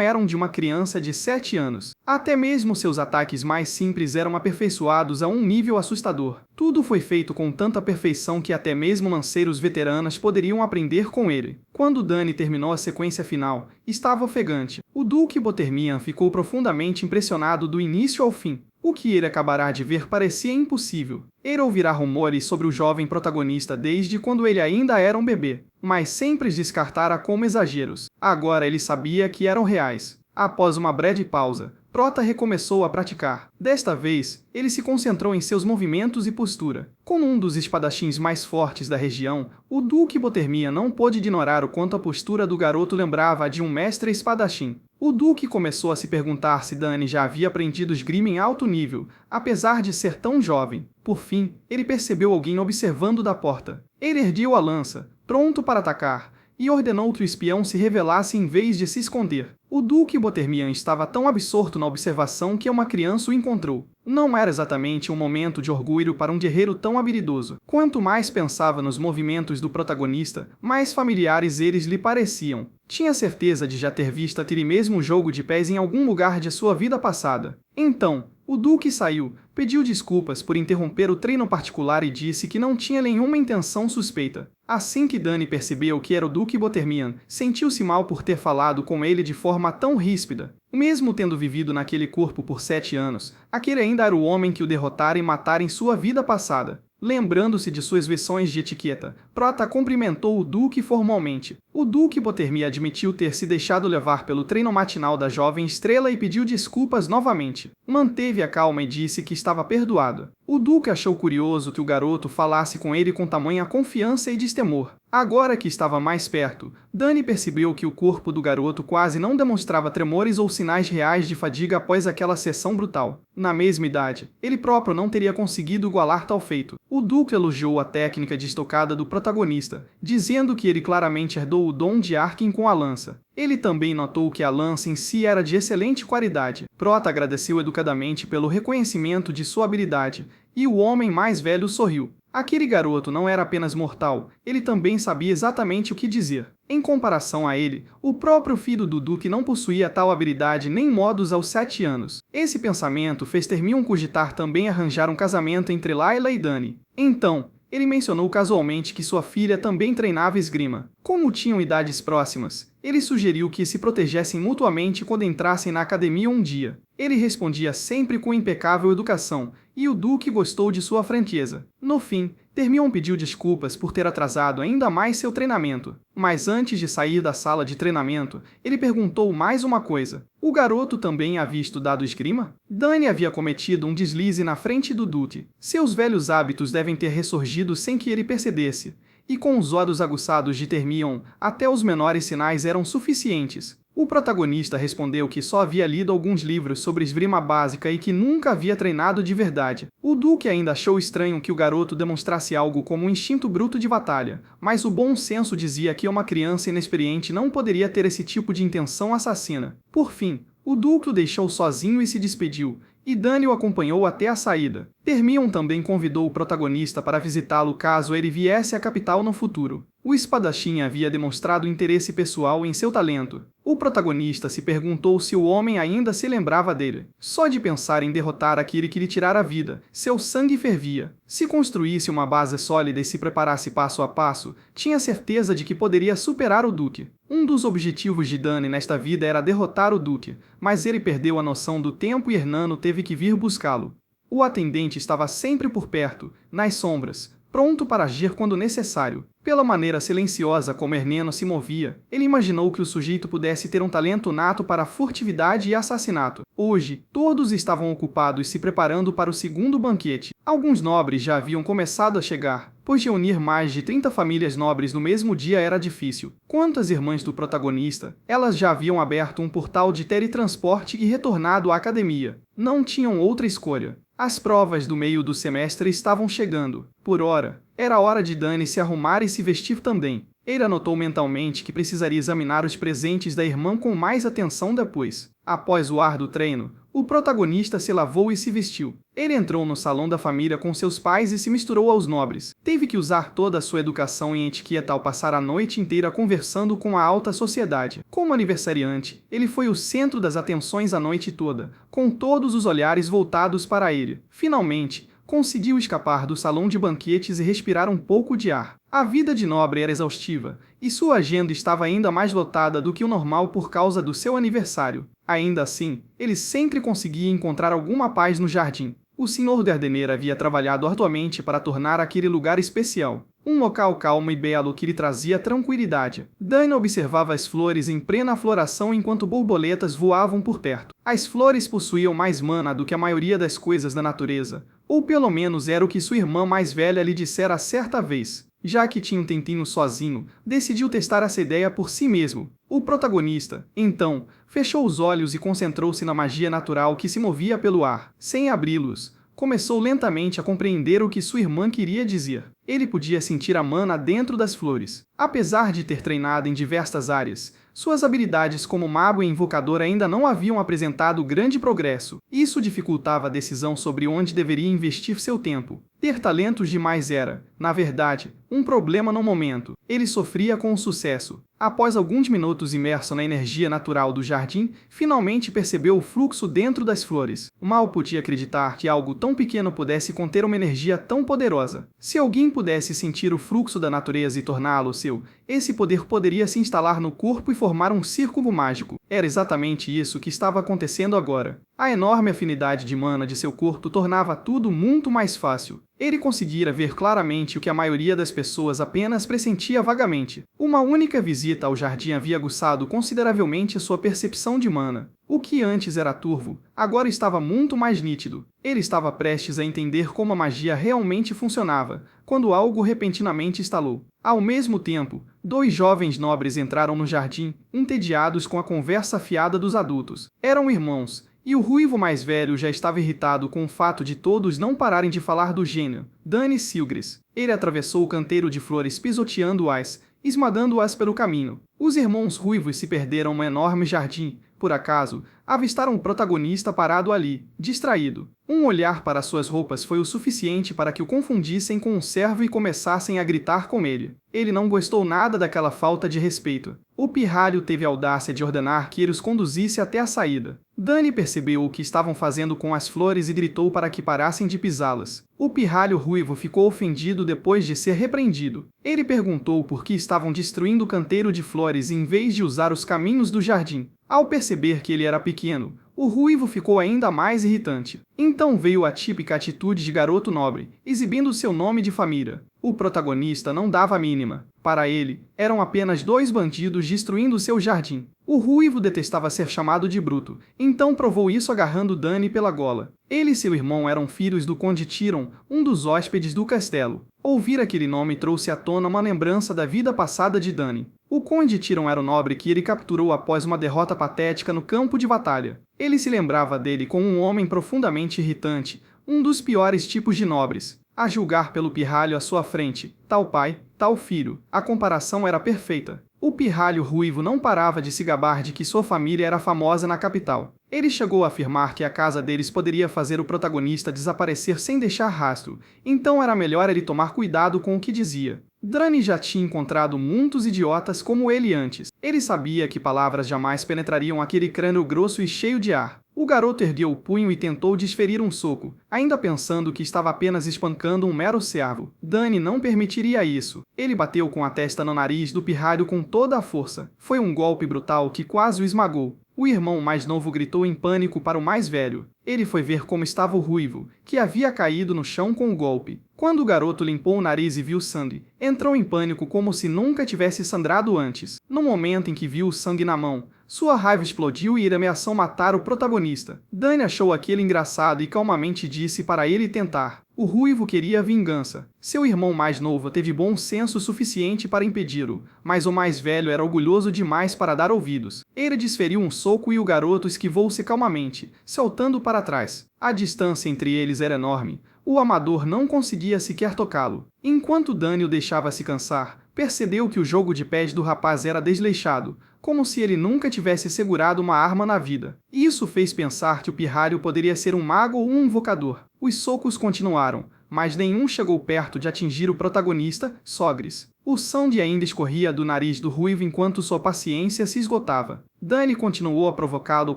B: eram de uma criança de 7 anos. Até mesmo seus ataques mais simples eram aperfeiçoados a um nível assustador. Tudo foi feito com tanta perfeição que até mesmo lanceiros veteranos poderiam aprender com ele. Quando Dani terminou a sequência final, estava ofegante. O Duque Botermian ficou profundamente impressionado do início ao fim. O que ele acabará de ver parecia impossível. Ele ouvirá rumores sobre o jovem protagonista desde quando ele ainda era um bebê, mas sempre os descartara como exageros. Agora ele sabia que eram reais. Após uma breve pausa, Prota recomeçou a praticar. Desta vez, ele se concentrou em seus movimentos e postura. Como um dos espadachins mais fortes da região, o Duque Botermian não pôde ignorar o quanto a postura do garoto lembrava a de um mestre espadachim. O Duque começou a se perguntar se Dani já havia aprendido esgrima em alto nível, apesar de ser tão jovem. Por fim, ele percebeu alguém observando da porta. Ele ergueu a lança, pronto para atacar, e ordenou que o espião se revelasse em vez de se esconder. O Duque Botermian estava tão absorto na observação que uma criança o encontrou. Não era exatamente um momento de orgulho para um guerreiro tão habilidoso. Quanto mais pensava nos movimentos do protagonista, mais familiares eles lhe pareciam. Tinha certeza de já ter visto aquele mesmo jogo de pés em algum lugar de sua vida passada. Então, o Duque saiu, pediu desculpas por interromper o treino particular e disse que não tinha nenhuma intenção suspeita. Assim que Dani percebeu que era o Duque Botermian, sentiu-se mal por ter falado com ele de forma tão ríspida. Mesmo tendo vivido naquele corpo por 7 anos, aquele ainda era o homem que o derrotara e matara em sua vida passada. Lembrando-se de suas lições de etiqueta, Prota cumprimentou o Duque formalmente. O Duque Botermian admitiu ter se deixado levar pelo treino matinal da jovem estrela e pediu desculpas novamente. Manteve a calma e disse que estava perdoado. O Duque achou curioso que o garoto falasse com ele com tamanha confiança e destemor. Agora que estava mais perto, Dani percebeu que o corpo do garoto quase não demonstrava tremores ou sinais reais de fadiga após aquela sessão brutal. Na mesma idade, ele próprio não teria conseguido igualar tal feito. O Duque elogiou a técnica de estocada do protagonista, dizendo que ele claramente herdou o dom de Arkin com a lança. Ele também notou que a lança em si era de excelente qualidade. Prota agradeceu educadamente pelo reconhecimento de sua habilidade, e o homem mais velho sorriu. Aquele garoto não era apenas mortal, ele também sabia exatamente o que dizer. Em comparação a ele, o próprio filho do Duque não possuía tal habilidade nem modos aos 7 anos. Esse pensamento fez Termion cogitar também arranjar um casamento entre Layla e Dani. Então, Ele mencionou casualmente que sua filha também treinava esgrima. Como tinham idades próximas, ele sugeriu que se protegessem mutuamente quando entrassem na academia um dia. Ele respondia sempre com impecável educação, e o Duque gostou de sua franqueza. No fim, Termion pediu desculpas por ter atrasado ainda mais seu treinamento. Mas antes de sair da sala de treinamento, ele perguntou mais uma coisa. O garoto também havia estudado esgrima? Dany havia cometido um deslize na frente do Duque. Seus velhos hábitos devem ter ressurgido sem que ele percebesse. E com os olhos aguçados de Termion, até os menores sinais eram suficientes. O protagonista respondeu que só havia lido alguns livros sobre esgrima básica e que nunca havia treinado de verdade. O Duque ainda achou estranho que o garoto demonstrasse algo como um instinto bruto de batalha, mas o bom senso dizia que uma criança inexperiente não poderia ter esse tipo de intenção assassina. Por fim, o Duque o deixou sozinho e se despediu, e Dany o acompanhou até a saída. Termion também convidou o protagonista para visitá-lo caso ele viesse à capital no futuro. O espadachim havia demonstrado interesse pessoal em seu talento. O protagonista se perguntou se o homem ainda se lembrava dele. Só de pensar em derrotar aquele que lhe tirara a vida, seu sangue fervia. Se construísse uma base sólida e se preparasse passo a passo, tinha certeza de que poderia superar o Duque. Um dos objetivos de Dany nesta vida era derrotar o Duque, mas ele perdeu a noção do tempo e Hernano teve que vir buscá-lo. O atendente estava sempre por perto, nas sombras, pronto para agir quando necessário. Pela maneira silenciosa como Herneno se movia, ele imaginou que o sujeito pudesse ter um talento nato para furtividade e assassinato. Hoje, todos estavam ocupados se preparando para o segundo banquete. Alguns nobres já haviam começado a chegar, pois reunir mais de 30 famílias nobres no mesmo dia era difícil. Quanto às irmãs do protagonista, elas já haviam aberto um portal de teletransporte e retornado à academia. Não tinham outra escolha. As provas do meio do semestre estavam chegando. Por ora, era hora de Dany se arrumar e se vestir também. Ele anotou mentalmente que precisaria examinar os presentes da irmã com mais atenção depois. Após o árduo treino, o protagonista se lavou e se vestiu. Ele entrou no salão da família com seus pais e se misturou aos nobres. Teve que usar toda a sua educação em etiqueta ao passar a noite inteira conversando com a alta sociedade. Como aniversariante, ele foi o centro das atenções a noite toda, com todos os olhares voltados para ele. Finalmente, conseguiu escapar do salão de banquetes e respirar um pouco de ar. A vida de nobre era exaustiva, e sua agenda estava ainda mais lotada do que o normal por causa do seu aniversário. Ainda assim, ele sempre conseguia encontrar alguma paz no jardim. O Sr. Derdener havia trabalhado arduamente para tornar aquele lugar especial. Um local calmo e belo que lhe trazia tranquilidade. Dany observava as flores em plena floração enquanto borboletas voavam por perto. As flores possuíam mais mana do que a maioria das coisas da natureza, ou pelo menos era o que sua irmã mais velha lhe dissera certa vez. Já que tinha um tempinho sozinho, decidiu testar essa ideia por si mesmo. O protagonista, então, fechou os olhos e concentrou-se na magia natural que se movia pelo ar. Sem abri-los, começou lentamente a compreender o que sua irmã queria dizer. Ele podia sentir a mana dentro das flores. Apesar de ter treinado em diversas áreas, suas habilidades como mago e invocador ainda não haviam apresentado grande progresso. Isso dificultava a decisão sobre onde deveria investir seu tempo. Ter talentos demais era, na verdade, um problema no momento. Ele sofria com o sucesso. Após alguns minutos imerso na energia natural do jardim, finalmente percebeu o fluxo dentro das flores. Mal podia acreditar que algo tão pequeno pudesse conter uma energia tão poderosa. Se alguém pudesse sentir o fluxo da natureza e torná-lo seu, esse poder poderia se instalar no corpo e formar um círculo mágico. Era exatamente isso que estava acontecendo agora. A enorme afinidade de mana de seu corpo tornava tudo muito mais fácil. Ele conseguira ver claramente o que a maioria das pessoas apenas pressentia vagamente. Uma única visita ao jardim havia aguçado consideravelmente sua percepção de mana. O que antes era turvo, agora estava muito mais nítido. Ele estava prestes a entender como a magia realmente funcionava, quando algo repentinamente estalou. Ao mesmo tempo, 2 jovens nobres entraram no jardim, entediados com a conversa afiada dos adultos. Eram irmãos, e o ruivo mais velho já estava irritado com o fato de todos não pararem de falar do gênio, Dany Silgris. Ele atravessou o canteiro de flores pisoteando-as, esmagando-as pelo caminho. Os irmãos ruivos se perderam no enorme jardim. Por acaso, avistaram o protagonista parado ali, distraído. Um olhar para suas roupas foi o suficiente para que o confundissem com um servo e começassem a gritar com ele. Ele não gostou nada daquela falta de respeito. O pirralho teve a audácia de ordenar que ele os conduzisse até a saída. Dani percebeu o que estavam fazendo com as flores e gritou para que parassem de pisá-las. O pirralho ruivo ficou ofendido depois de ser repreendido. Ele perguntou por que estavam destruindo o canteiro de flores em vez de usar os caminhos do jardim. Ao perceber que ele era pequeno, o ruivo ficou ainda mais irritante. Então veio a típica atitude de garoto nobre, exibindo seu nome de família. O protagonista não dava a mínima. Para ele, eram apenas dois bandidos destruindo seu jardim. O ruivo detestava ser chamado de bruto, então provou isso agarrando Dani pela gola. Ele e seu irmão eram filhos do Conde Tyrion, um dos hóspedes do castelo. Ouvir aquele nome trouxe à tona uma lembrança da vida passada de Dani. O Conde Tyrion era o nobre que ele capturou após uma derrota patética no campo de batalha. Ele se lembrava dele como um homem profundamente irritante, um dos piores tipos de nobres. A julgar pelo pirralho à sua frente, tal pai, tal filho, a comparação era perfeita. O pirralho ruivo não parava de se gabar de que sua família era famosa na capital. Ele chegou a afirmar que a casa deles poderia fazer o protagonista desaparecer sem deixar rastro, então era melhor ele tomar cuidado com o que dizia. Dany já tinha encontrado muitos idiotas como ele antes. Ele sabia que palavras jamais penetrariam aquele crânio grosso e cheio de ar. O garoto ergueu o punho e tentou desferir um soco, ainda pensando que estava apenas espancando um mero servo. Dany não permitiria isso. Ele bateu com a testa no nariz do pirralho com toda a força. Foi um golpe brutal que quase o esmagou. O irmão mais novo gritou em pânico para o mais velho. Ele foi ver como estava o ruivo, que havia caído no chão com o golpe. Quando o garoto limpou o nariz e viu sangue, entrou em pânico como se nunca tivesse sangrado antes. No momento em que viu o sangue na mão, sua raiva explodiu e ele ameaçou matar o protagonista. Dany achou aquilo engraçado e calmamente disse para ele tentar. O ruivo queria vingança. Seu irmão mais novo teve bom senso suficiente para impedi-lo, mas o mais velho era orgulhoso demais para dar ouvidos. Ele desferiu um soco e o garoto esquivou-se calmamente, saltando para trás. A distância entre eles era enorme. O amador não conseguia sequer tocá-lo. Enquanto Dany o deixava se cansar, percebeu que o jogo de pés do rapaz era desleixado, como se ele nunca tivesse segurado uma arma na vida. Isso fez pensar que o pirralho poderia ser um mago ou um invocador. Os socos continuaram, mas nenhum chegou perto de atingir o protagonista, Sogris. O sangue ainda escorria do nariz do ruivo enquanto sua paciência se esgotava. Dany continuou a provocá-lo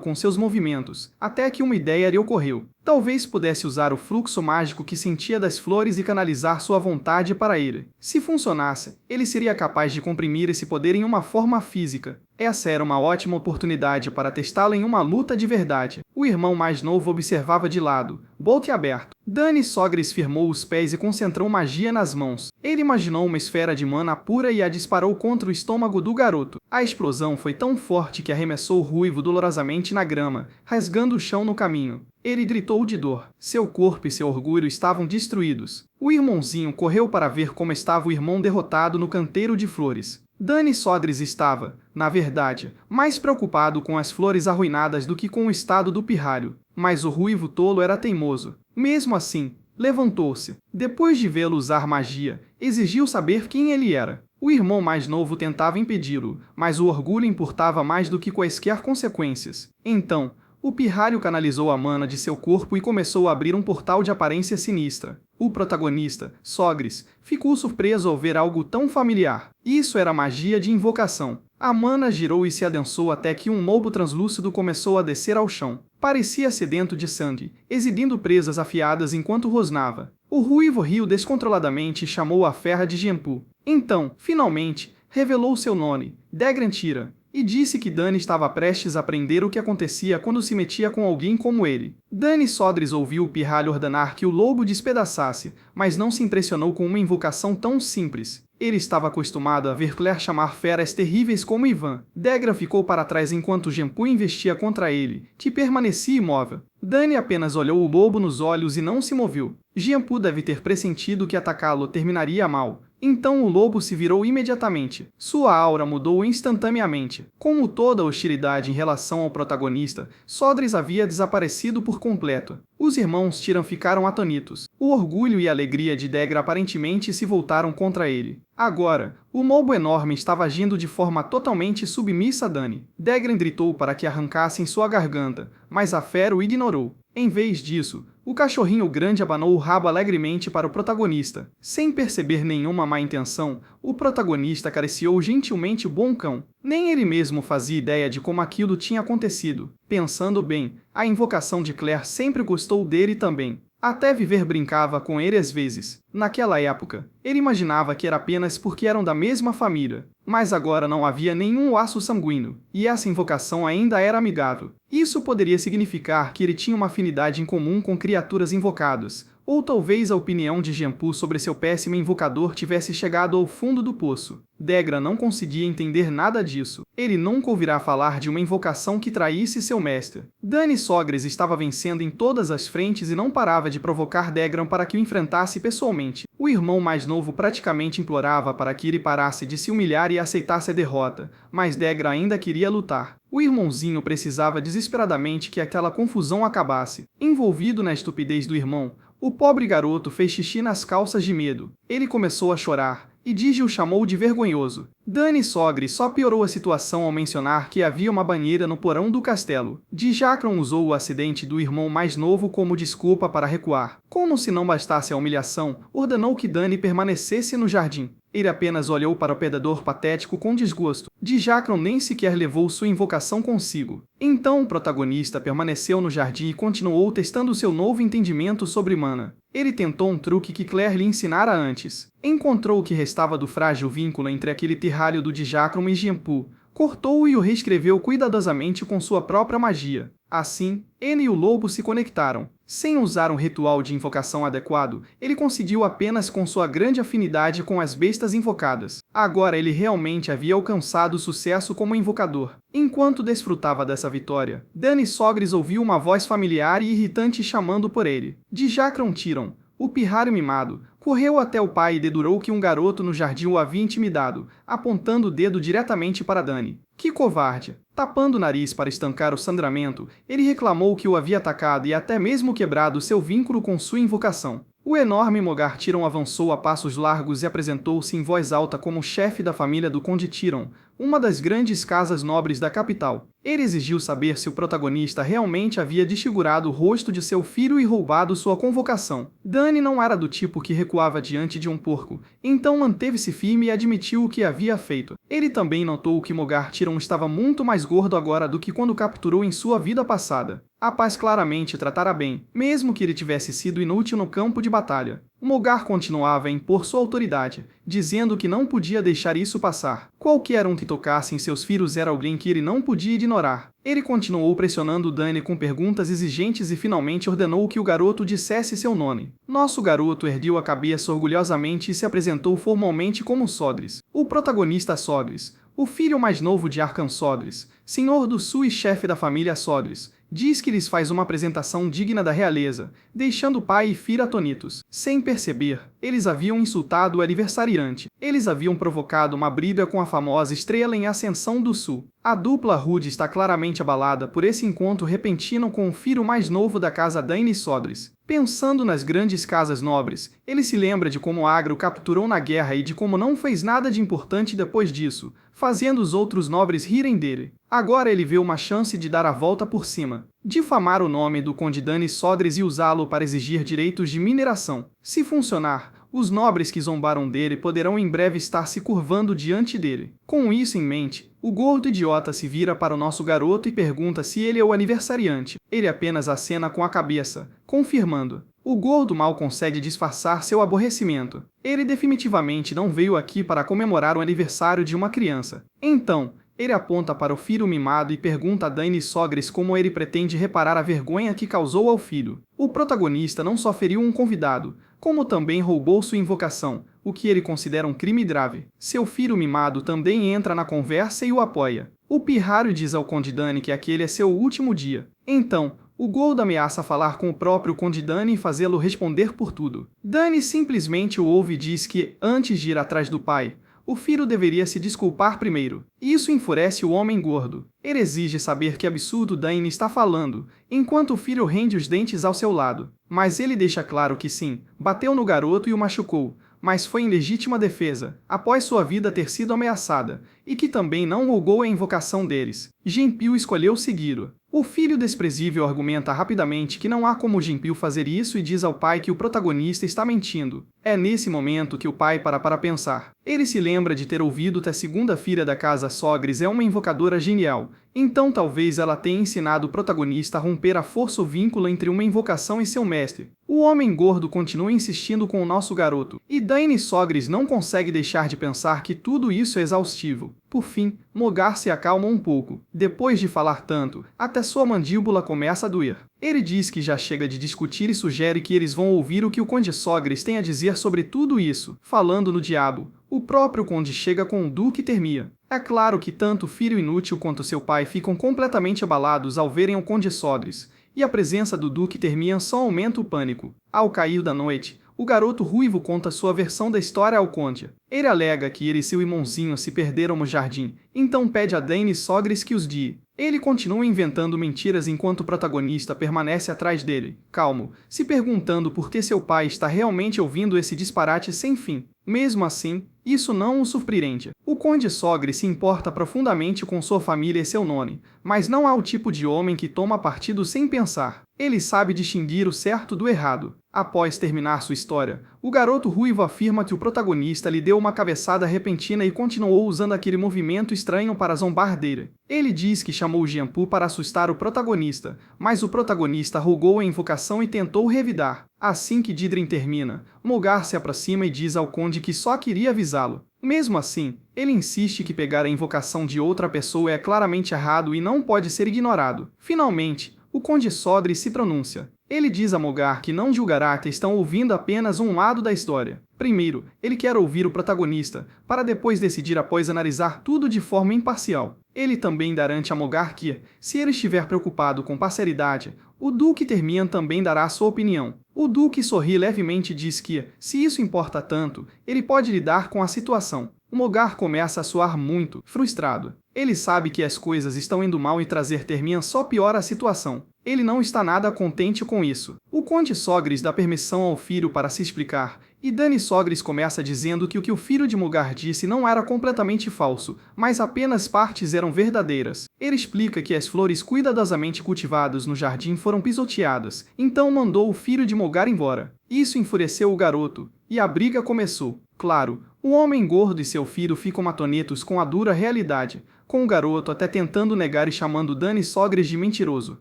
B: com seus movimentos, até que uma ideia lhe ocorreu. Talvez pudesse usar o fluxo mágico que sentia das flores e canalizar sua vontade para ele. Se funcionasse, ele seria capaz de comprimir esse poder em uma forma física. Essa era uma ótima oportunidade para testá-lo em uma luta de verdade. O irmão mais novo observava de lado, boca aberto. Dany Sogris firmou os pés e concentrou magia nas mãos. Ele imaginou uma esfera de mana pura e a disparou contra o estômago do garoto. A explosão foi tão forte que arremessou o ruivo dolorosamente na grama, rasgando o chão no caminho. Ele gritou de dor. Seu corpo e seu orgulho estavam destruídos. O irmãozinho correu para ver como estava o irmão derrotado no canteiro de flores. Dany Sogris estava, na verdade, mais preocupado com as flores arruinadas do que com o estado do pirralho. Mas o ruivo tolo era teimoso. Mesmo assim, levantou-se. Depois de vê-lo usar magia, exigiu saber quem ele era. O irmão mais novo tentava impedi-lo, mas o orgulho importava mais do que quaisquer consequências. Então, o pirralho canalizou a mana de seu corpo e começou a abrir um portal de aparência sinistra. O protagonista, Sogris, ficou surpreso ao ver algo tão familiar. Isso era magia de invocação. A mana girou e se adensou até que um lobo translúcido começou a descer ao chão. Parecia sedento de sangue, exibindo presas afiadas enquanto rosnava. O ruivo riu descontroladamente e chamou a ferra de Gempu. Então, finalmente, revelou seu nome, Degrantira, e disse que Dany estava prestes a aprender o que acontecia quando se metia com alguém como ele. Dany Sogris ouviu o pirralho ordenar que o lobo despedaçasse, mas não se impressionou com uma invocação tão simples. Ele estava acostumado a ver Claire chamar feras terríveis como Ivan. Degra ficou para trás enquanto Gempu investia contra ele, que permanecia imóvel. Dany apenas olhou o lobo nos olhos e não se moveu. Gempu deve ter pressentido que atacá-lo terminaria mal. Então o lobo se virou imediatamente. Sua aura mudou instantaneamente. Como toda hostilidade em relação ao protagonista, Sodres havia desaparecido por completo. Os irmãos Tyran ficaram atônitos. O orgulho e a alegria de Degra aparentemente se voltaram contra ele. Agora, o lobo enorme estava agindo de forma totalmente submissa a Dany. Degra gritou para que arrancassem sua garganta, mas a fera o ignorou. Em vez disso, o cachorrinho grande abanou o rabo alegremente para o protagonista. Sem perceber nenhuma má intenção, o protagonista acariciou gentilmente o bom cão. Nem ele mesmo fazia ideia de como aquilo tinha acontecido. Pensando bem, a invocação de Claire sempre gostou dele também. Até Viver brincava com ele às vezes. Naquela época, ele imaginava que era apenas porque eram da mesma família. Mas agora não havia nenhum laço sanguíneo, e essa invocação ainda era amigável. Isso poderia significar que ele tinha uma afinidade em comum com criaturas invocadas, ou talvez a opinião de Genpu sobre seu péssimo invocador tivesse chegado ao fundo do poço. Degra não conseguia entender nada disso. Ele nunca ouvirá falar de uma invocação que traísse seu mestre. Dany Sogres estava vencendo em todas as frentes e não parava de provocar Degran para que o enfrentasse pessoalmente. O irmão mais novo praticamente implorava para que ele parasse de se humilhar e aceitasse a derrota, mas Degra ainda queria lutar. O irmãozinho precisava desesperadamente que aquela confusão acabasse. Envolvido na estupidez do irmão, o pobre garoto fez xixi nas calças de medo. Ele começou a chorar, e Digi o chamou de vergonhoso. Dany Sogres só piorou a situação ao mencionar que havia uma banheira no porão do castelo. Dijacron usou o acidente do irmão mais novo como desculpa para recuar. Como se não bastasse a humilhação, ordenou que Dany permanecesse no jardim. Ele apenas olhou para o predador patético com desgosto. Dijacron nem sequer levou sua invocação consigo. Então o protagonista permaneceu no jardim e continuou testando seu novo entendimento sobre mana. Ele tentou um truque que Claire lhe ensinara antes. Encontrou o que restava do frágil vínculo entre aquele terralho do Dijacron e Genpu, cortou-o e o reescreveu cuidadosamente com sua própria magia. Assim, ele e o lobo se conectaram. Sem usar um ritual de invocação adequado, ele conseguiu apenas com sua grande afinidade com as bestas invocadas. Agora ele realmente havia alcançado sucesso como invocador. Enquanto desfrutava dessa vitória, Dany Sogres ouviu uma voz familiar e irritante chamando por ele. Dijacron Tyran, o pirralho mimado, correu até o pai e dedurou que um garoto no jardim o havia intimidado, apontando o dedo diretamente para Dany. Que covarde! Tapando o nariz para estancar o sangramento, ele reclamou que o havia atacado e até mesmo quebrado seu vínculo com sua invocação. O enorme Mogar Tyran avançou a passos largos e apresentou-se em voz alta como chefe da família do Conde Tyran, uma das grandes casas nobres da capital. Ele exigiu saber se o protagonista realmente havia desfigurado o rosto de seu filho e roubado sua convocação. Dany não era do tipo que recuava diante de um porco, então manteve-se firme e admitiu o que havia feito. Ele também notou que Mogar Tyran estava muito mais gordo agora do que quando capturou em sua vida passada. A paz claramente tratara bem, mesmo que ele tivesse sido inútil no campo de batalha. Mogar continuava a impor sua autoridade, dizendo que não podia deixar isso passar. Qualquer um que tocasse em seus filhos era alguém que ele não podia ignorar. Ele continuou pressionando Dany com perguntas exigentes e finalmente ordenou que o garoto dissesse seu nome. Nosso garoto ergueu a cabeça orgulhosamente e se apresentou formalmente como Sodres, o protagonista Sodres, o filho mais novo de Arcan Sodres, senhor do sul e chefe da família Sodres. Diz que lhes faz uma apresentação digna da realeza, deixando pai e filha atônitos. Sem perceber, eles haviam insultado o aniversariante. Eles haviam provocado uma briga com a famosa estrela em ascensão do sul. A dupla rude está claramente abalada por esse encontro repentino com o filho mais novo da casa Dany Sodres. Pensando nas grandes casas nobres, ele se lembra de como Agro capturou na guerra e de como não fez nada de importante depois disso, fazendo os outros nobres rirem dele. Agora ele vê uma chance de dar a volta por cima, difamar o nome do Conde Dany Sodres e usá-lo para exigir direitos de mineração. Se funcionar, os nobres que zombaram dele poderão em breve estar se curvando diante dele. Com isso em mente, o gordo idiota se vira para o nosso garoto e pergunta se ele é o aniversariante. Ele apenas acena com a cabeça, confirmando. O gordo mal consegue disfarçar seu aborrecimento. Ele definitivamente não veio aqui para comemorar o aniversário de uma criança. Então, ele aponta para o filho mimado e pergunta a Dany Sogres como ele pretende reparar a vergonha que causou ao filho. O protagonista não só feriu um convidado, como também roubou sua invocação, o que ele considera um crime grave. Seu filho mimado também entra na conversa e o apoia. O pirralho diz ao Conde Dany que aquele é seu último dia. Então, O Gold ameaça falar com o próprio Conde Dani e fazê-lo responder por tudo. Dani simplesmente o ouve e diz que, antes de ir atrás do pai, o filho deveria se desculpar primeiro. Isso enfurece o homem gordo. Ele exige saber que absurdo Dani está falando, enquanto o filho rende os dentes ao seu lado. Mas ele deixa claro que sim, bateu no garoto e o machucou, mas foi em legítima defesa, após sua vida ter sido ameaçada, e que também não rogou a invocação deles. Jinpyu escolheu segui-lo. O filho desprezível argumenta rapidamente que não há como Jinpyu fazer isso e diz ao pai que o protagonista está mentindo. É nesse momento que o pai para pensar. Ele se lembra de ter ouvido que a segunda filha da casa Sogris é uma invocadora genial, então talvez ela tenha ensinado o protagonista a romper a força o vínculo entre uma invocação e seu mestre. O homem gordo continua insistindo com o nosso garoto, e Dani Sogris não consegue deixar de pensar que tudo isso é exaustivo. Por fim, Mogar se acalma um pouco. Depois de falar tanto, até sua mandíbula começa a doer. Ele diz que já chega de discutir e sugere que eles vão ouvir o que o Conde Sogris tem a dizer sobre tudo isso. Falando no diabo, o próprio Conde chega com o Duque Termia. É claro que tanto o filho inútil quanto seu pai ficam completamente abalados ao verem o Conde Sogris, e a presença do Duque Termia só aumenta o pânico. Ao cair da noite, o garoto ruivo conta sua versão da história ao conde. Ele alega que ele e seu irmãozinho se perderam no jardim, então pede a Dani Sogris que os guie. Ele continua inventando mentiras enquanto o protagonista permanece atrás dele, calmo, se perguntando por que seu pai está realmente ouvindo esse disparate sem fim. Mesmo assim, isso não o surpreende. O Conde Sogris se importa profundamente com sua família e seu nome, mas não há o tipo de homem que toma partido sem pensar. Ele sabe distinguir o certo do errado. Após terminar sua história, o garoto ruivo afirma que o protagonista lhe deu uma cabeçada repentina e continuou usando aquele movimento estranho para zombar dele. Ele diz que chamou Jianpu para assustar o protagonista, mas o protagonista rogou a invocação e tentou revidar. Assim que Didrin termina, Mogar se aproxima e diz ao conde que só queria avisá-lo. Mesmo assim, ele insiste que pegar a invocação de outra pessoa é claramente errado e não pode ser ignorado. Finalmente, o Conde Sogris se pronuncia. Ele diz a Mogar que não julgará que estão ouvindo apenas um lado da história. Primeiro, ele quer ouvir o protagonista, para depois decidir após analisar tudo de forma imparcial. Ele também garante a Mogar que, se ele estiver preocupado com parcialidade, o Duque Termian também dará sua opinião. O Duque sorri levemente e diz que, se isso importa tanto, ele pode lidar com a situação. O Mogar começa a soar muito frustrado. Ele sabe que as coisas estão indo mal e trazer Termian só piora a situação. Ele não está nada contente com isso. O Conde Sogris dá permissão ao filho para se explicar, e Dani Sogris começa dizendo que o que o filho de Mogar disse não era completamente falso, mas apenas partes eram verdadeiras. Ele explica que as flores cuidadosamente cultivadas no jardim foram pisoteadas, então mandou o filho de Mogar embora. Isso enfureceu o garoto, e a briga começou. Claro, o homem gordo e seu filho ficam atônitos com a dura realidade, com o garoto até tentando negar e chamando Dani Sogris de mentiroso.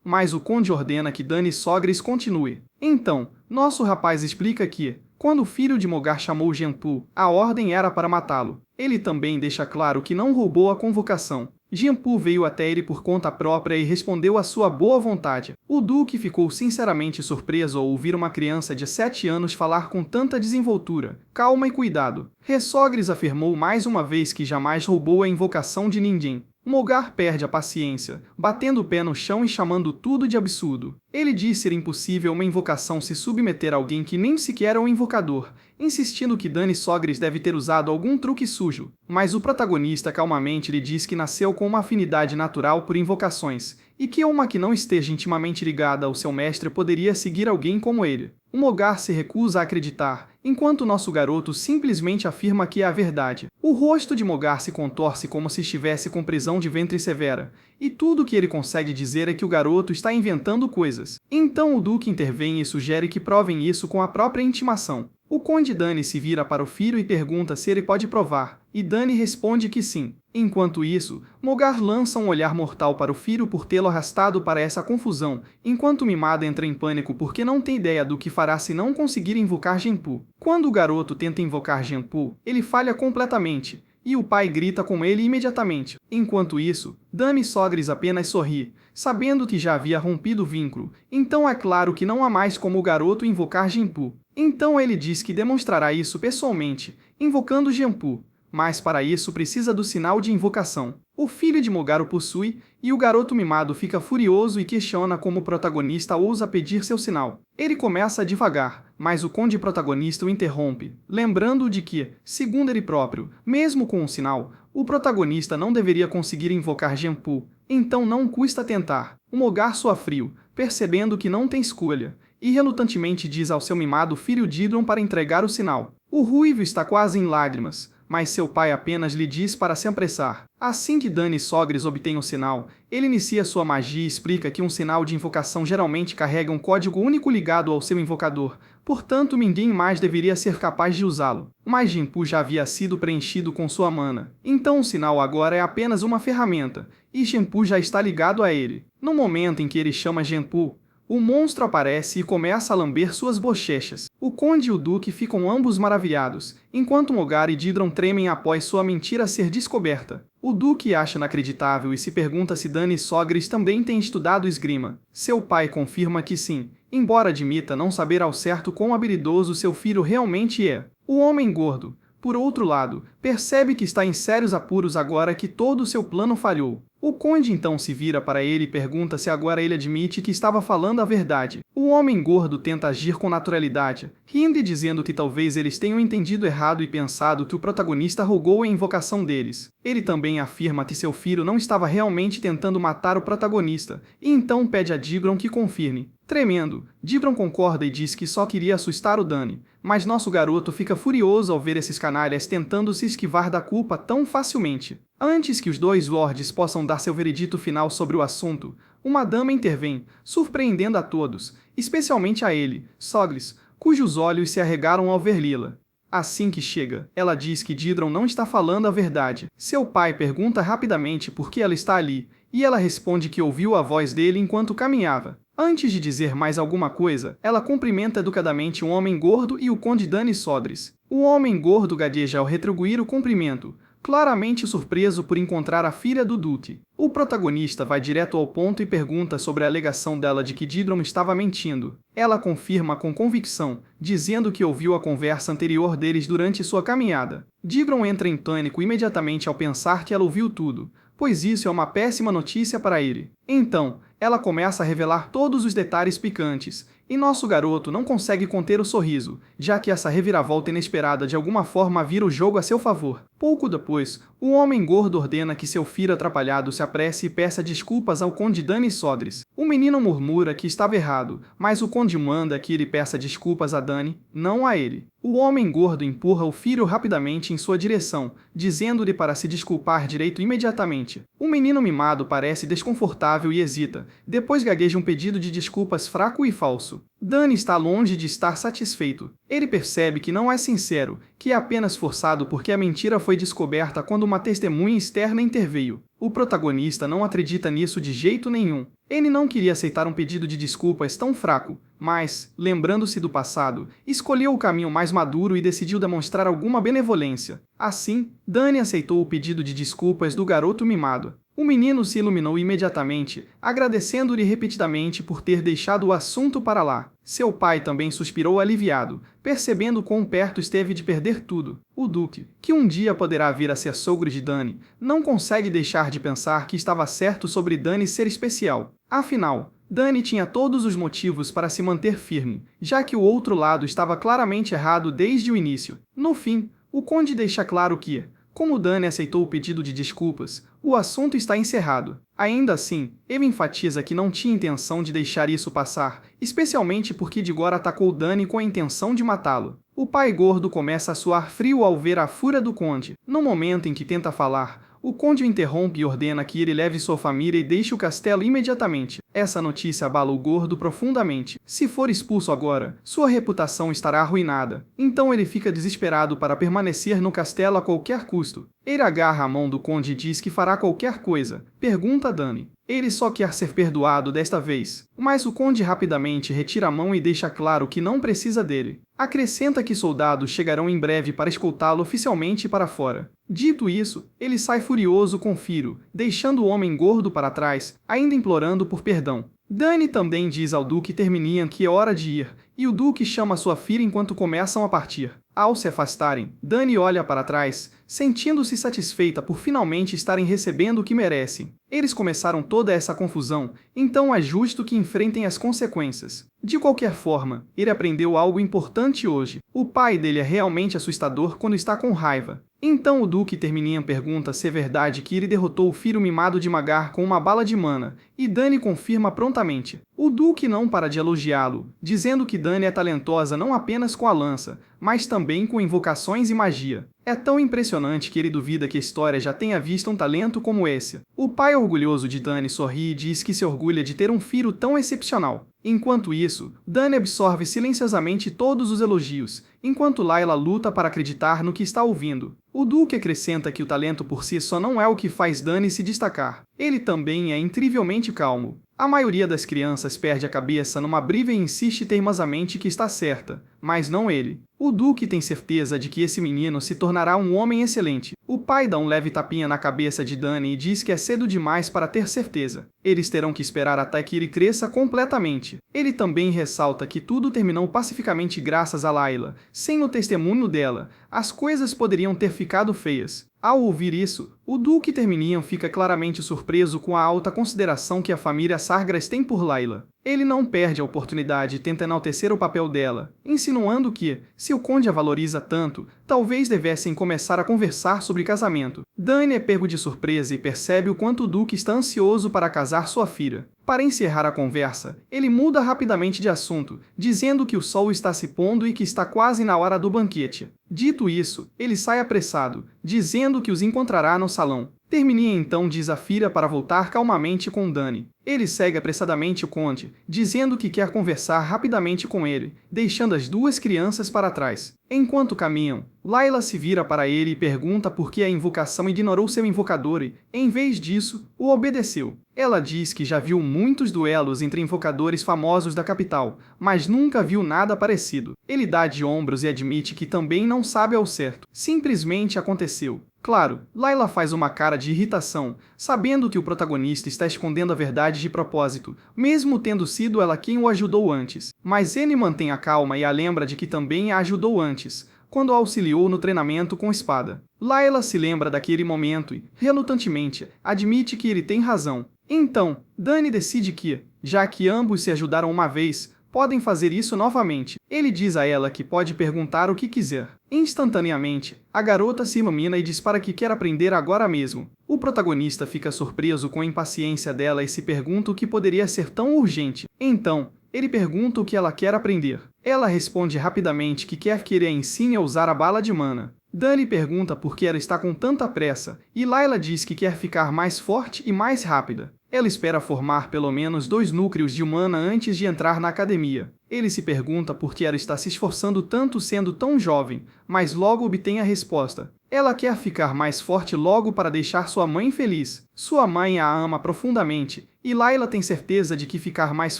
B: Mas o conde ordena que Dani Sogris continue. Então, nosso rapaz explica que, quando o filho de Mogar chamou Jianpu, a ordem era para matá-lo. Ele também deixa claro que não roubou a convocação. Jianpu veio até ele por conta própria e respondeu à sua boa vontade. O Duque ficou sinceramente surpreso ao ouvir uma criança de 7 anos falar com tanta desenvoltura, calma e cuidado. Sogris afirmou mais uma vez que jamais roubou a invocação de ninguém. Mogar perde a paciência, batendo o pé no chão e chamando tudo de absurdo. Ele diz ser impossível uma invocação se submeter a alguém que nem sequer é um invocador, insistindo que Dani Sogris deve ter usado algum truque sujo. Mas o protagonista calmamente lhe diz que nasceu com uma afinidade natural por invocações, e que uma que não esteja intimamente ligada ao seu mestre poderia seguir alguém como ele. O Mogar se recusa a acreditar, enquanto nosso garoto simplesmente afirma que é a verdade. O rosto de Mogar se contorce como se estivesse com prisão de ventre severa, e tudo que ele consegue dizer é que o garoto está inventando coisas. Então o Duque intervém e sugere que provem isso com a própria intimação. O Conde Dani se vira para o filho e pergunta se ele pode provar, e Dani responde que sim. Enquanto isso, Mogar lança um olhar mortal para o filho por tê-lo arrastado para essa confusão, enquanto Mimada entra em pânico porque não tem ideia do que fará se não conseguir invocar Jianpu. Quando o garoto tenta invocar Jianpu, ele falha completamente, e o pai grita com ele imediatamente. Enquanto isso, Dani Sogris apenas sorri, sabendo que já havia rompido o vínculo, então é claro que não há mais como o garoto invocar Jianpu. Então ele diz que demonstrará isso pessoalmente, invocando Jianpu. mas para isso precisa do sinal de invocação. O filho de Mogar o possui, e o garoto mimado fica furioso e questiona como o protagonista ousa pedir seu sinal. Ele começa devagar, mas o conde protagonista o interrompe, lembrando-o de que, segundo ele próprio, mesmo com um sinal, o protagonista não deveria conseguir invocar Genpu, então não custa tentar. O Mogar soa frio, percebendo que não tem escolha, e relutantemente diz ao seu mimado filho Didron para entregar o sinal. O ruivo está quase em lágrimas, mas seu pai apenas lhe diz para se apressar. Assim que Dani Sogris obtém o sinal, ele inicia sua magia e explica que um sinal de invocação geralmente carrega um código único ligado ao seu invocador, portanto ninguém mais deveria ser capaz de usá-lo. Mas Genpu já havia sido preenchido com sua mana, então o sinal agora é apenas uma ferramenta, e Genpu já está ligado a ele. No momento em que ele chama Genpu, o monstro aparece e começa a lamber suas bochechas. O conde e o duque ficam ambos maravilhados, enquanto Mogar e Didron tremem após sua mentira ser descoberta. O duque acha inacreditável e se pergunta se Dani Sogris também tem estudado esgrima. Seu pai confirma que sim, embora admita não saber ao certo quão habilidoso seu filho realmente é. O homem gordo, por outro lado, percebe que está em sérios apuros agora que todo o seu plano falhou. O conde então se vira para ele e pergunta se agora ele admite que estava falando a verdade. O homem gordo tenta agir com naturalidade, rindo e dizendo que talvez eles tenham entendido errado e pensado que o protagonista rogou a invocação deles. Ele também afirma que seu filho não estava realmente tentando matar o protagonista, e então pede a Didron que confirme. Tremendo, Didron concorda e diz que só queria assustar o Dani, mas nosso garoto fica furioso ao ver esses canalhas tentando se esquivar da culpa tão facilmente. Antes que os dois lords possam dar seu veredito final sobre o assunto, uma dama intervém, surpreendendo a todos, especialmente a ele, Sogris, cujos olhos se arregaram ao ver Lila. Assim que chega, ela diz que Didron não está falando a verdade. Seu pai pergunta rapidamente por que ela está ali, e ela responde que ouviu a voz dele enquanto caminhava. Antes de dizer mais alguma coisa, ela cumprimenta educadamente um homem gordo e o conde Dani Sogris. O homem gordo gagueja ao retribuir o cumprimento, claramente surpreso por encontrar a filha do duque. O protagonista vai direto ao ponto e pergunta sobre a alegação dela de que Didron estava mentindo. Ela confirma com convicção, dizendo que ouviu a conversa anterior deles durante sua caminhada. Didron entra em pânico imediatamente ao pensar que ela ouviu tudo, pois isso é uma péssima notícia para ele. Então, ela começa a revelar todos os detalhes picantes, e nosso garoto não consegue conter o sorriso, já que essa reviravolta inesperada de alguma forma vira o jogo a seu favor. Pouco depois, o homem gordo ordena que seu filho atrapalhado se apresse e peça desculpas ao conde Dani Sogris. O menino murmura que estava errado, mas o conde manda que ele peça desculpas a Dani, não a ele. O homem gordo empurra o filho rapidamente em sua direção, dizendo-lhe para se desculpar direito imediatamente. O menino mimado parece desconfortável e hesita, depois gagueja um pedido de desculpas fraco e falso. Dani está longe de estar satisfeito. Ele percebe que não é sincero, que é apenas forçado porque a mentira foi descoberta quando uma testemunha externa interveio. O protagonista não acredita nisso de jeito nenhum. Ele não queria aceitar um pedido de desculpas tão fraco, mas, lembrando-se do passado, escolheu o caminho mais maduro e decidiu demonstrar alguma benevolência. Assim, Dani aceitou o pedido de desculpas do garoto mimado. O menino se iluminou imediatamente, agradecendo-lhe repetidamente por ter deixado o assunto para lá. Seu pai também suspirou aliviado, percebendo quão perto esteve de perder tudo. O duque, que um dia poderá vir a ser sogro de Dani, não consegue deixar de pensar que estava certo sobre Dani ser especial. Afinal, Dani tinha todos os motivos para se manter firme, já que o outro lado estava claramente errado desde o início. No fim, o conde deixa claro que, como Dani aceitou o pedido de desculpas, o assunto está encerrado. Ainda assim, ele enfatiza que não tinha intenção de deixar isso passar, especialmente porque Digor atacou Dani com a intenção de matá-lo. O pai gordo começa a suar frio ao ver a fúria do conde. No momento em que tenta falar, o conde o interrompe e ordena que ele leve sua família e deixe o castelo imediatamente. Essa notícia abala o gordo profundamente. Se for expulso agora, sua reputação estará arruinada. Então ele fica desesperado para permanecer no castelo a qualquer custo. Ele agarra a mão do conde e diz que fará qualquer coisa. Pergunta a Dani. Ele só quer ser perdoado desta vez, mas o conde rapidamente retira a mão e deixa claro que não precisa dele. Acrescenta que soldados chegarão em breve para escoltá-lo oficialmente para fora. Dito isso, ele sai furioso com Firo, deixando o homem gordo para trás, ainda implorando por perdão. Dani também diz ao duque Terminian que é hora de ir, e o duque chama sua filha enquanto começam a partir. Ao se afastarem, Dani olha para trás, sentindo-se satisfeita por finalmente estarem recebendo o que merecem. Eles começaram toda essa confusão, então é justo que enfrentem as consequências. De qualquer forma, ele aprendeu algo importante hoje. O pai dele é realmente assustador quando está com raiva. Então o Duque Terminian pergunta se é verdade que ele derrotou o filho mimado de Magar com uma bala de mana, e Dany confirma prontamente. O Duque não para de elogiá-lo, dizendo que Dany é talentosa não apenas com a lança, mas também com invocações e magia. É tão impressionante que ele duvida que a história já tenha visto um talento como esse. O pai orgulhoso de Dany sorri e diz que se orgulha de ter um filho tão excepcional. Enquanto isso, Dany absorve silenciosamente todos os elogios, enquanto Laila luta para acreditar no que está ouvindo. O Duque acrescenta que o talento por si só não é o que faz Dany se destacar. Ele também é incrivelmente calmo. A maioria das crianças perde a cabeça numa briga e insiste teimosamente que está certa, mas não ele. O Duque tem certeza de que esse menino se tornará um homem excelente. O pai dá um leve tapinha na cabeça de Dany e diz que é cedo demais para ter certeza. Eles terão que esperar até que ele cresça completamente. Ele também ressalta que tudo terminou pacificamente graças a Laila. Sem o testemunho dela, as coisas poderiam ter ficado feias. Ao ouvir isso, o Duque Terminian fica claramente surpreso com a alta consideração que a família Sargeras tem por Laila. Ele não perde a oportunidade e tenta enaltecer o papel dela, insinuando que, se o conde a valoriza tanto, talvez devessem começar a conversar sobre casamento. Dany é pego de surpresa e percebe o quanto o Duque está ansioso para casar sua filha. Para encerrar a conversa, ele muda rapidamente de assunto, dizendo que o sol está se pondo e que está quase na hora do banquete. Dito isso, ele sai apressado, dizendo que os encontrará no salão. Terminian então diz à filha para voltar calmamente com Dany. Ele segue apressadamente o conde, dizendo que quer conversar rapidamente com ele, deixando as duas crianças para trás. Enquanto caminham, Laila se vira para ele e pergunta por que a invocação ignorou seu invocador e, em vez disso, o obedeceu. Ela diz que já viu muitos duelos entre invocadores famosos da capital, mas nunca viu nada parecido. Ele dá de ombros e admite que também não sabe ao certo. Simplesmente aconteceu. Claro, Laila faz uma cara de irritação, sabendo que o protagonista está escondendo a verdade de propósito, mesmo tendo sido ela quem o ajudou antes. Mas ele mantém a calma e a lembra de que também a ajudou antes, quando a auxiliou no treinamento com espada. Laila se lembra daquele momento e, relutantemente, admite que ele tem razão. Então, Dany decide que, já que ambos se ajudaram uma vez, podem fazer isso novamente. Ele diz a ela que pode perguntar o que quiser. Instantaneamente, a garota se ilumina e diz para que quer aprender agora mesmo. O protagonista fica surpreso com a impaciência dela e se pergunta o que poderia ser tão urgente. Então, ele pergunta o que ela quer aprender. Ela responde rapidamente que quer que ele a ensine a usar a bala de mana. Dany pergunta por que ela está com tanta pressa, e Laila diz que quer ficar mais forte e mais rápida. Ela espera formar pelo menos 2 núcleos de mana antes de entrar na academia. Ele se pergunta por que ela está se esforçando tanto sendo tão jovem, mas logo obtém a resposta. Ela quer ficar mais forte logo para deixar sua mãe feliz. Sua mãe a ama profundamente, e Laila tem certeza de que ficar mais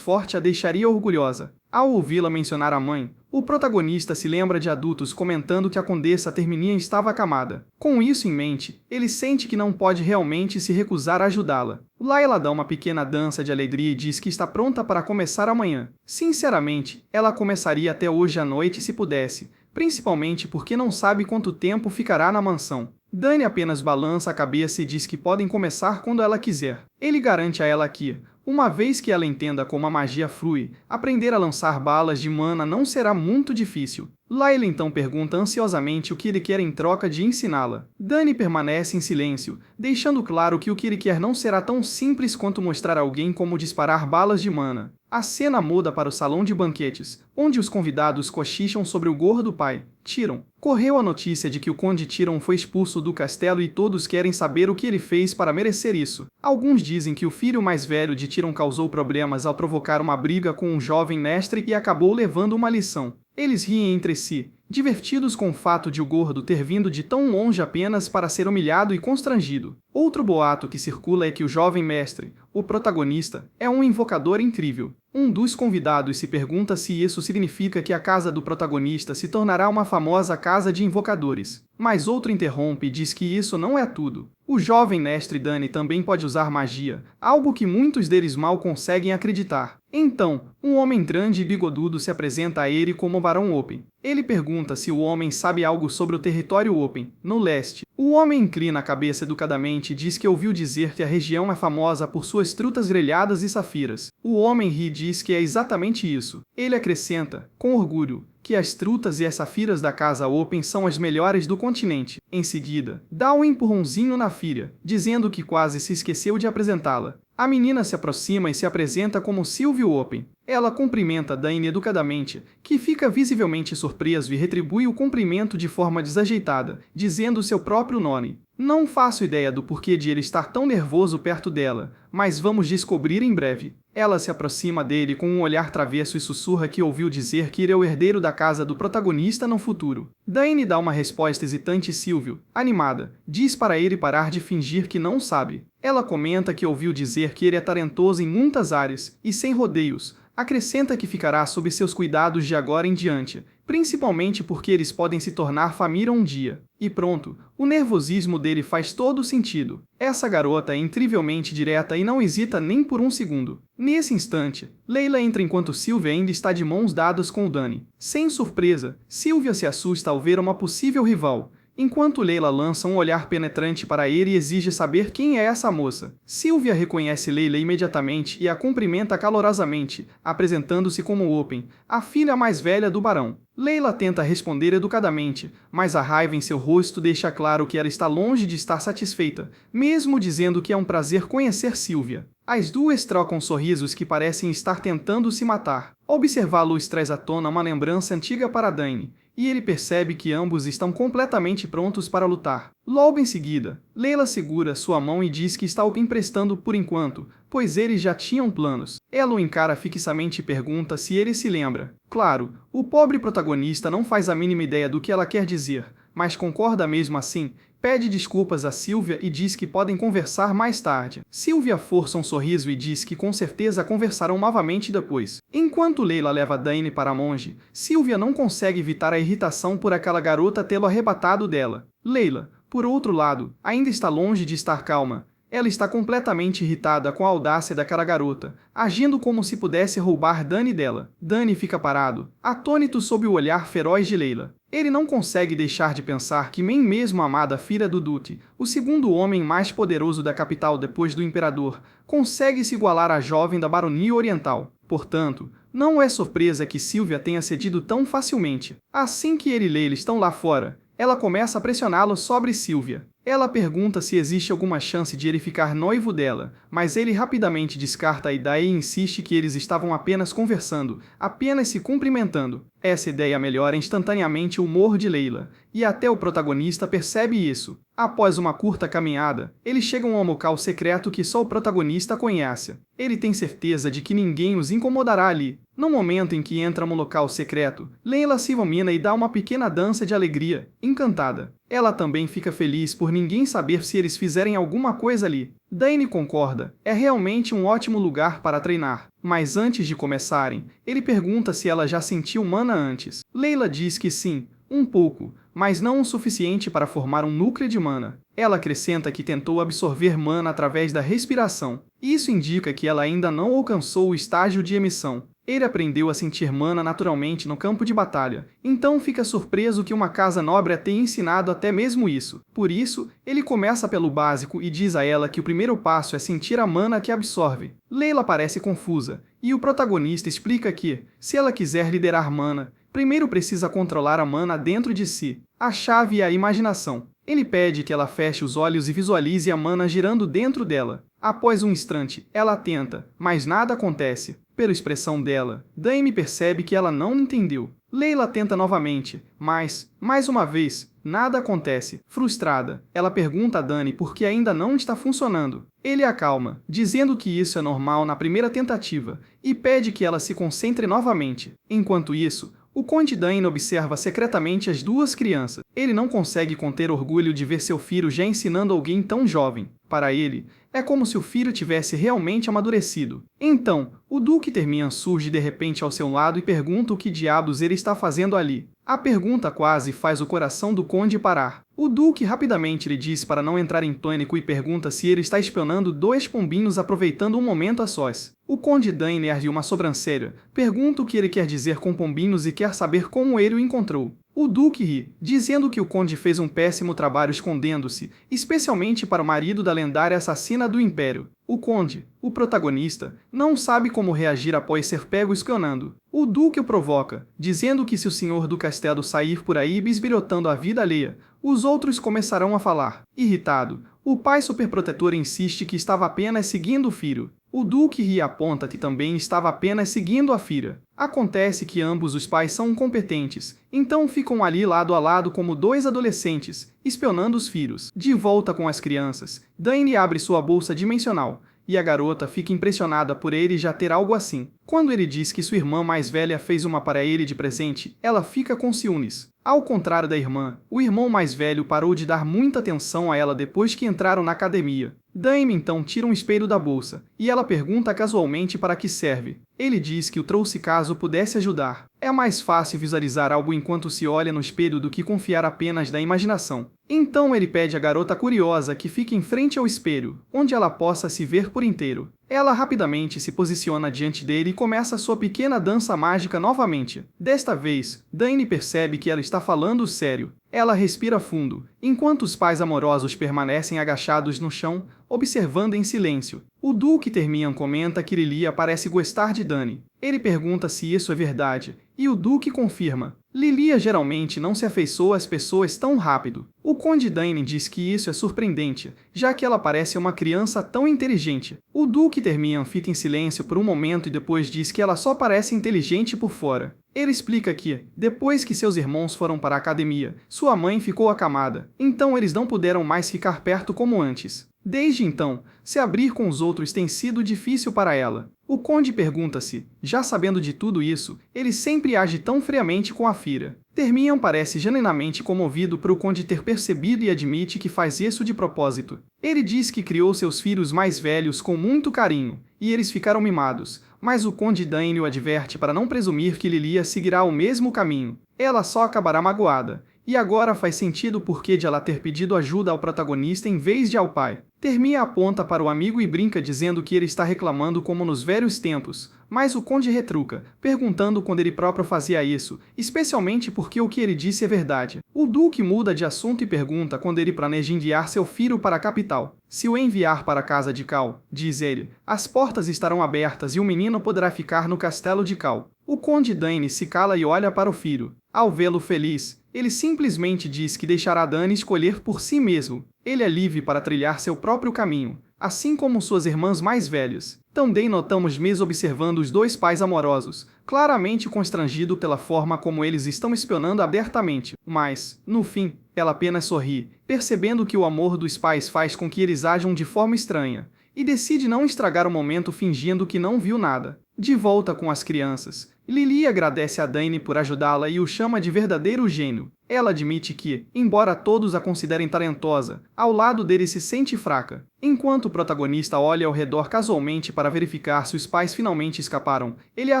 B: forte a deixaria orgulhosa. Ao ouvi-la mencionar a mãe, o protagonista se lembra de adultos comentando que a Condessa Terminian estava acamada. Com isso em mente, ele sente que não pode realmente se recusar a ajudá-la. Laila dá uma pequena dança de alegria e diz que está pronta para começar amanhã. Sinceramente, ela começaria até hoje à noite se pudesse, principalmente porque não sabe quanto tempo ficará na mansão. Dany apenas balança a cabeça e diz que podem começar quando ela quiser. Ele garante a ela que, uma vez que ela entenda como a magia flui, aprender a lançar balas de mana não será muito difícil. Laila então pergunta ansiosamente o que ele quer em troca de ensiná-la. Dany permanece em silêncio, deixando claro que o que ele quer não será tão simples quanto mostrar a alguém como disparar balas de mana. A cena muda para o salão de banquetes, onde os convidados cochicham sobre o gordo pai, Tyrion. Correu a notícia de que o conde Tyrion foi expulso do castelo e todos querem saber o que ele fez para merecer isso. Alguns dizem que o filho mais velho de Tyrion causou problemas ao provocar uma briga com um jovem mestre e acabou levando uma lição. Eles riem entre si, divertidos com o fato de o gordo ter vindo de tão longe apenas para ser humilhado e constrangido. Outro boato que circula é que o jovem mestre, o protagonista, é um invocador incrível. Um dos convidados se pergunta se isso significa que a casa do protagonista se tornará uma famosa casa de invocadores. Mas outro interrompe e diz que isso não é tudo. O jovem mestre Dany também pode usar magia, algo que muitos deles mal conseguem acreditar. Então, um homem grande e bigodudo se apresenta a ele como Barão Open. Ele pergunta se o homem sabe algo sobre o território Open, no leste. O homem inclina a cabeça educadamente e diz que ouviu dizer que a região é famosa por suas trutas grelhadas e safiras. O homem ri e diz que é exatamente isso. Ele acrescenta, com orgulho, que as trutas e as safiras da casa Open são as melhores do continente. Em seguida, dá um empurrãozinho na filha, dizendo que quase se esqueceu de apresentá-la. A menina se aproxima e se apresenta como Sylvie Open. Ela cumprimenta Dane educadamente, que fica visivelmente surpreso e retribui o cumprimento de forma desajeitada, dizendo seu próprio nome. Não faço ideia do porquê de ele estar tão nervoso perto dela, mas vamos descobrir em breve. Ela se aproxima dele com um olhar travesso e sussurra que ouviu dizer que ele é o herdeiro da casa do protagonista no futuro. Dane dá uma resposta hesitante e Sylvie, animada, diz para ele parar de fingir que não sabe. Ela comenta que ouviu dizer que ele é talentoso em muitas áreas, e sem rodeios. Acrescenta que ficará sob seus cuidados de agora em diante, principalmente porque eles podem se tornar família um dia. E pronto, o nervosismo dele faz todo sentido. Essa garota é incrivelmente direta e não hesita nem por um segundo. Nesse instante, Leila entra enquanto Sylvia ainda está de mãos dadas com o Dane. Sem surpresa, Sylvia se assusta ao ver uma possível rival, enquanto Leila lança um olhar penetrante para ele e exige saber quem é essa moça. Sylvia reconhece Leila imediatamente e a cumprimenta calorosamente, apresentando-se como Open, a filha mais velha do barão. Leila tenta responder educadamente, mas a raiva em seu rosto deixa claro que ela está longe de estar satisfeita, mesmo dizendo que é um prazer conhecer Sylvia. As duas trocam sorrisos que parecem estar tentando se matar. Observá-los traz à tona uma lembrança antiga para Dane, e ele percebe que ambos estão completamente prontos para lutar. Logo em seguida, Leila segura sua mão e diz que está o emprestando por enquanto, pois eles já tinham planos. Ela o encara fixamente e pergunta se ele se lembra. Claro, o pobre protagonista não faz a mínima ideia do que ela quer dizer, mas concorda mesmo assim, pede desculpas a Sylvia e diz que podem conversar mais tarde. Sylvia força um sorriso e diz que com certeza conversarão novamente depois. Enquanto Leila leva Dane para a monge, Sylvia não consegue evitar a irritação por aquela garota tê-lo arrebatado dela. Leila, por outro lado, ainda está longe de estar calma. Ela está completamente irritada com a audácia daquela garota, agindo como se pudesse roubar Dane dela. Dane fica parado, atônito sob o olhar feroz de Leila. Ele não consegue deixar de pensar que nem mesmo a amada filha do Duty, o segundo homem mais poderoso da capital depois do imperador, consegue se igualar à jovem da baronia oriental. Portanto, não é surpresa que Sylvia tenha cedido tão facilmente. Assim que ele e Leila estão lá fora, ela começa a pressioná-lo sobre Sylvia. Ela pergunta se existe alguma chance de ele ficar noivo dela, mas ele rapidamente descarta a ideia e insiste que eles estavam apenas conversando, apenas se cumprimentando. Essa ideia melhora instantaneamente o humor de Leila, e até o protagonista percebe isso. Após uma curta caminhada, eles chegam a um local secreto que só o protagonista conhece. Ele tem certeza de que ninguém os incomodará ali. No momento em que entra no local secreto, Leila se ilumina e dá uma pequena dança de alegria, encantada. Ela também fica feliz por ninguém saber se eles fizerem alguma coisa ali. Dane concorda, é realmente um ótimo lugar para treinar. Mas antes de começarem, ele pergunta se ela já sentiu mana antes. Leila diz que sim, um pouco, mas não o suficiente para formar um núcleo de mana. Ela acrescenta que tentou absorver mana através da respiração. Isso indica que ela ainda não alcançou o estágio de emissão. Ele aprendeu a sentir mana naturalmente no campo de batalha, então fica surpreso que uma casa nobre a tenha ensinado até mesmo isso. Por isso, ele começa pelo básico e diz a ela que o primeiro passo é sentir a mana que absorve. Leila parece confusa, e o protagonista explica que, se ela quiser liderar mana, primeiro precisa controlar a mana dentro de si. A chave é a imaginação. Ele pede que ela feche os olhos e visualize a mana girando dentro dela. Após um instante, ela tenta, mas nada acontece. Pela expressão dela, Dane percebe que ela não entendeu. Leila tenta novamente, mas, mais uma vez, nada acontece. Frustrada, ela pergunta a Dane por que ainda não está funcionando. Ele a acalma, dizendo que isso é normal na primeira tentativa, e pede que ela se concentre novamente. Enquanto isso, o Conde Dane observa secretamente as duas crianças. Ele não consegue conter orgulho de ver seu filho já ensinando alguém tão jovem. Para ele, é como se o filho tivesse realmente amadurecido. Então, o Duque Termian surge de repente ao seu lado e pergunta o que diabos ele está fazendo ali. A pergunta quase faz o coração do conde parar. O duque rapidamente lhe diz para não entrar em pânico e pergunta se ele está espionando 2 pombinhos aproveitando um momento a sós. O conde Dane ergue uma sobrancelha, pergunta o que ele quer dizer com pombinhos e quer saber como ele o encontrou. O duque ri, dizendo que o conde fez um péssimo trabalho escondendo-se, especialmente para o marido da lendária assassina do Império. O conde, o protagonista, não sabe como reagir após ser pego espionando. O duque o provoca, dizendo que se o senhor do castelo sair por aí bisbilhotando a vida alheia, os outros começarão a falar. Irritado, o pai superprotetor insiste que estava apenas seguindo o filho. O duque ri e aponta que também estava apenas seguindo a filha. Acontece que ambos os pais são competentes, então ficam ali lado a lado como 2 adolescentes, espionando os filhos. De volta com as crianças, Dane abre sua bolsa dimensional, e a garota fica impressionada por ele já ter algo assim. Quando ele diz que sua irmã mais velha fez uma para ele de presente, ela fica com ciúmes. Ao contrário da irmã, o irmão mais velho parou de dar muita atenção a ela depois que entraram na academia. Dane então tira um espelho da bolsa, e ela pergunta casualmente para que serve. Ele diz que o trouxe caso pudesse ajudar. É mais fácil visualizar algo enquanto se olha no espelho do que confiar apenas na imaginação. Então ele pede à garota curiosa que fique em frente ao espelho, onde ela possa se ver por inteiro. Ela rapidamente se posiciona diante dele e começa sua pequena dança mágica novamente. Desta vez, Dane percebe que ela está falando sério. Ela respira fundo, enquanto os pais amorosos permanecem agachados no chão, observando em silêncio. O duque Termian comenta que Lilia parece gostar de Dane. Ele pergunta se isso é verdade, e o duque confirma. Lilia geralmente não se afeiçoa às pessoas tão rápido. O conde Dane diz que isso é surpreendente, já que ela parece uma criança tão inteligente. O duque Termian fica em silêncio por um momento e depois diz que ela só parece inteligente por fora. Ele explica que, depois que seus irmãos foram para a academia, sua mãe ficou acamada, então eles não puderam mais ficar perto como antes. Desde então, se abrir com os outros tem sido difícil para ela. O conde pergunta-se, já sabendo de tudo isso, ele sempre age tão friamente com a filha. Termian parece genuinamente comovido por o conde ter percebido e admite que faz isso de propósito. Ele diz que criou seus filhos mais velhos com muito carinho, e eles ficaram mimados, mas o conde Dane o adverte para não presumir que Lilia seguirá o mesmo caminho. Ela só acabará magoada. E agora faz sentido o porquê de ela ter pedido ajuda ao protagonista em vez de ao pai. Termia aponta para o amigo e brinca dizendo que ele está reclamando como nos velhos tempos, mas o conde retruca, perguntando quando ele próprio fazia isso, especialmente porque o que ele disse é verdade. O duque muda de assunto e pergunta quando ele planeja enviar seu filho para a capital. Se o enviar para a casa de Cal, diz ele, as portas estarão abertas e o menino poderá ficar no castelo de Cal. O conde Dane se cala e olha para o filho. Ao vê-lo feliz, ele simplesmente diz que deixará Dane escolher por si mesmo. Ele é livre para trilhar seu próprio caminho, assim como suas irmãs mais velhas. Também notamos Mes observando os 2 pais amorosos, claramente constrangido pela forma como eles estão espionando abertamente. Mas, no fim, ela apenas sorri, percebendo que o amor dos pais faz com que eles ajam de forma estranha, e decide não estragar o momento fingindo que não viu nada. De volta com as crianças, Lilia agradece a Dane por ajudá-la e o chama de verdadeiro gênio. Ela admite que, embora todos a considerem talentosa, ao lado dele se sente fraca. Enquanto o protagonista olha ao redor casualmente para verificar se os pais finalmente escaparam, ele a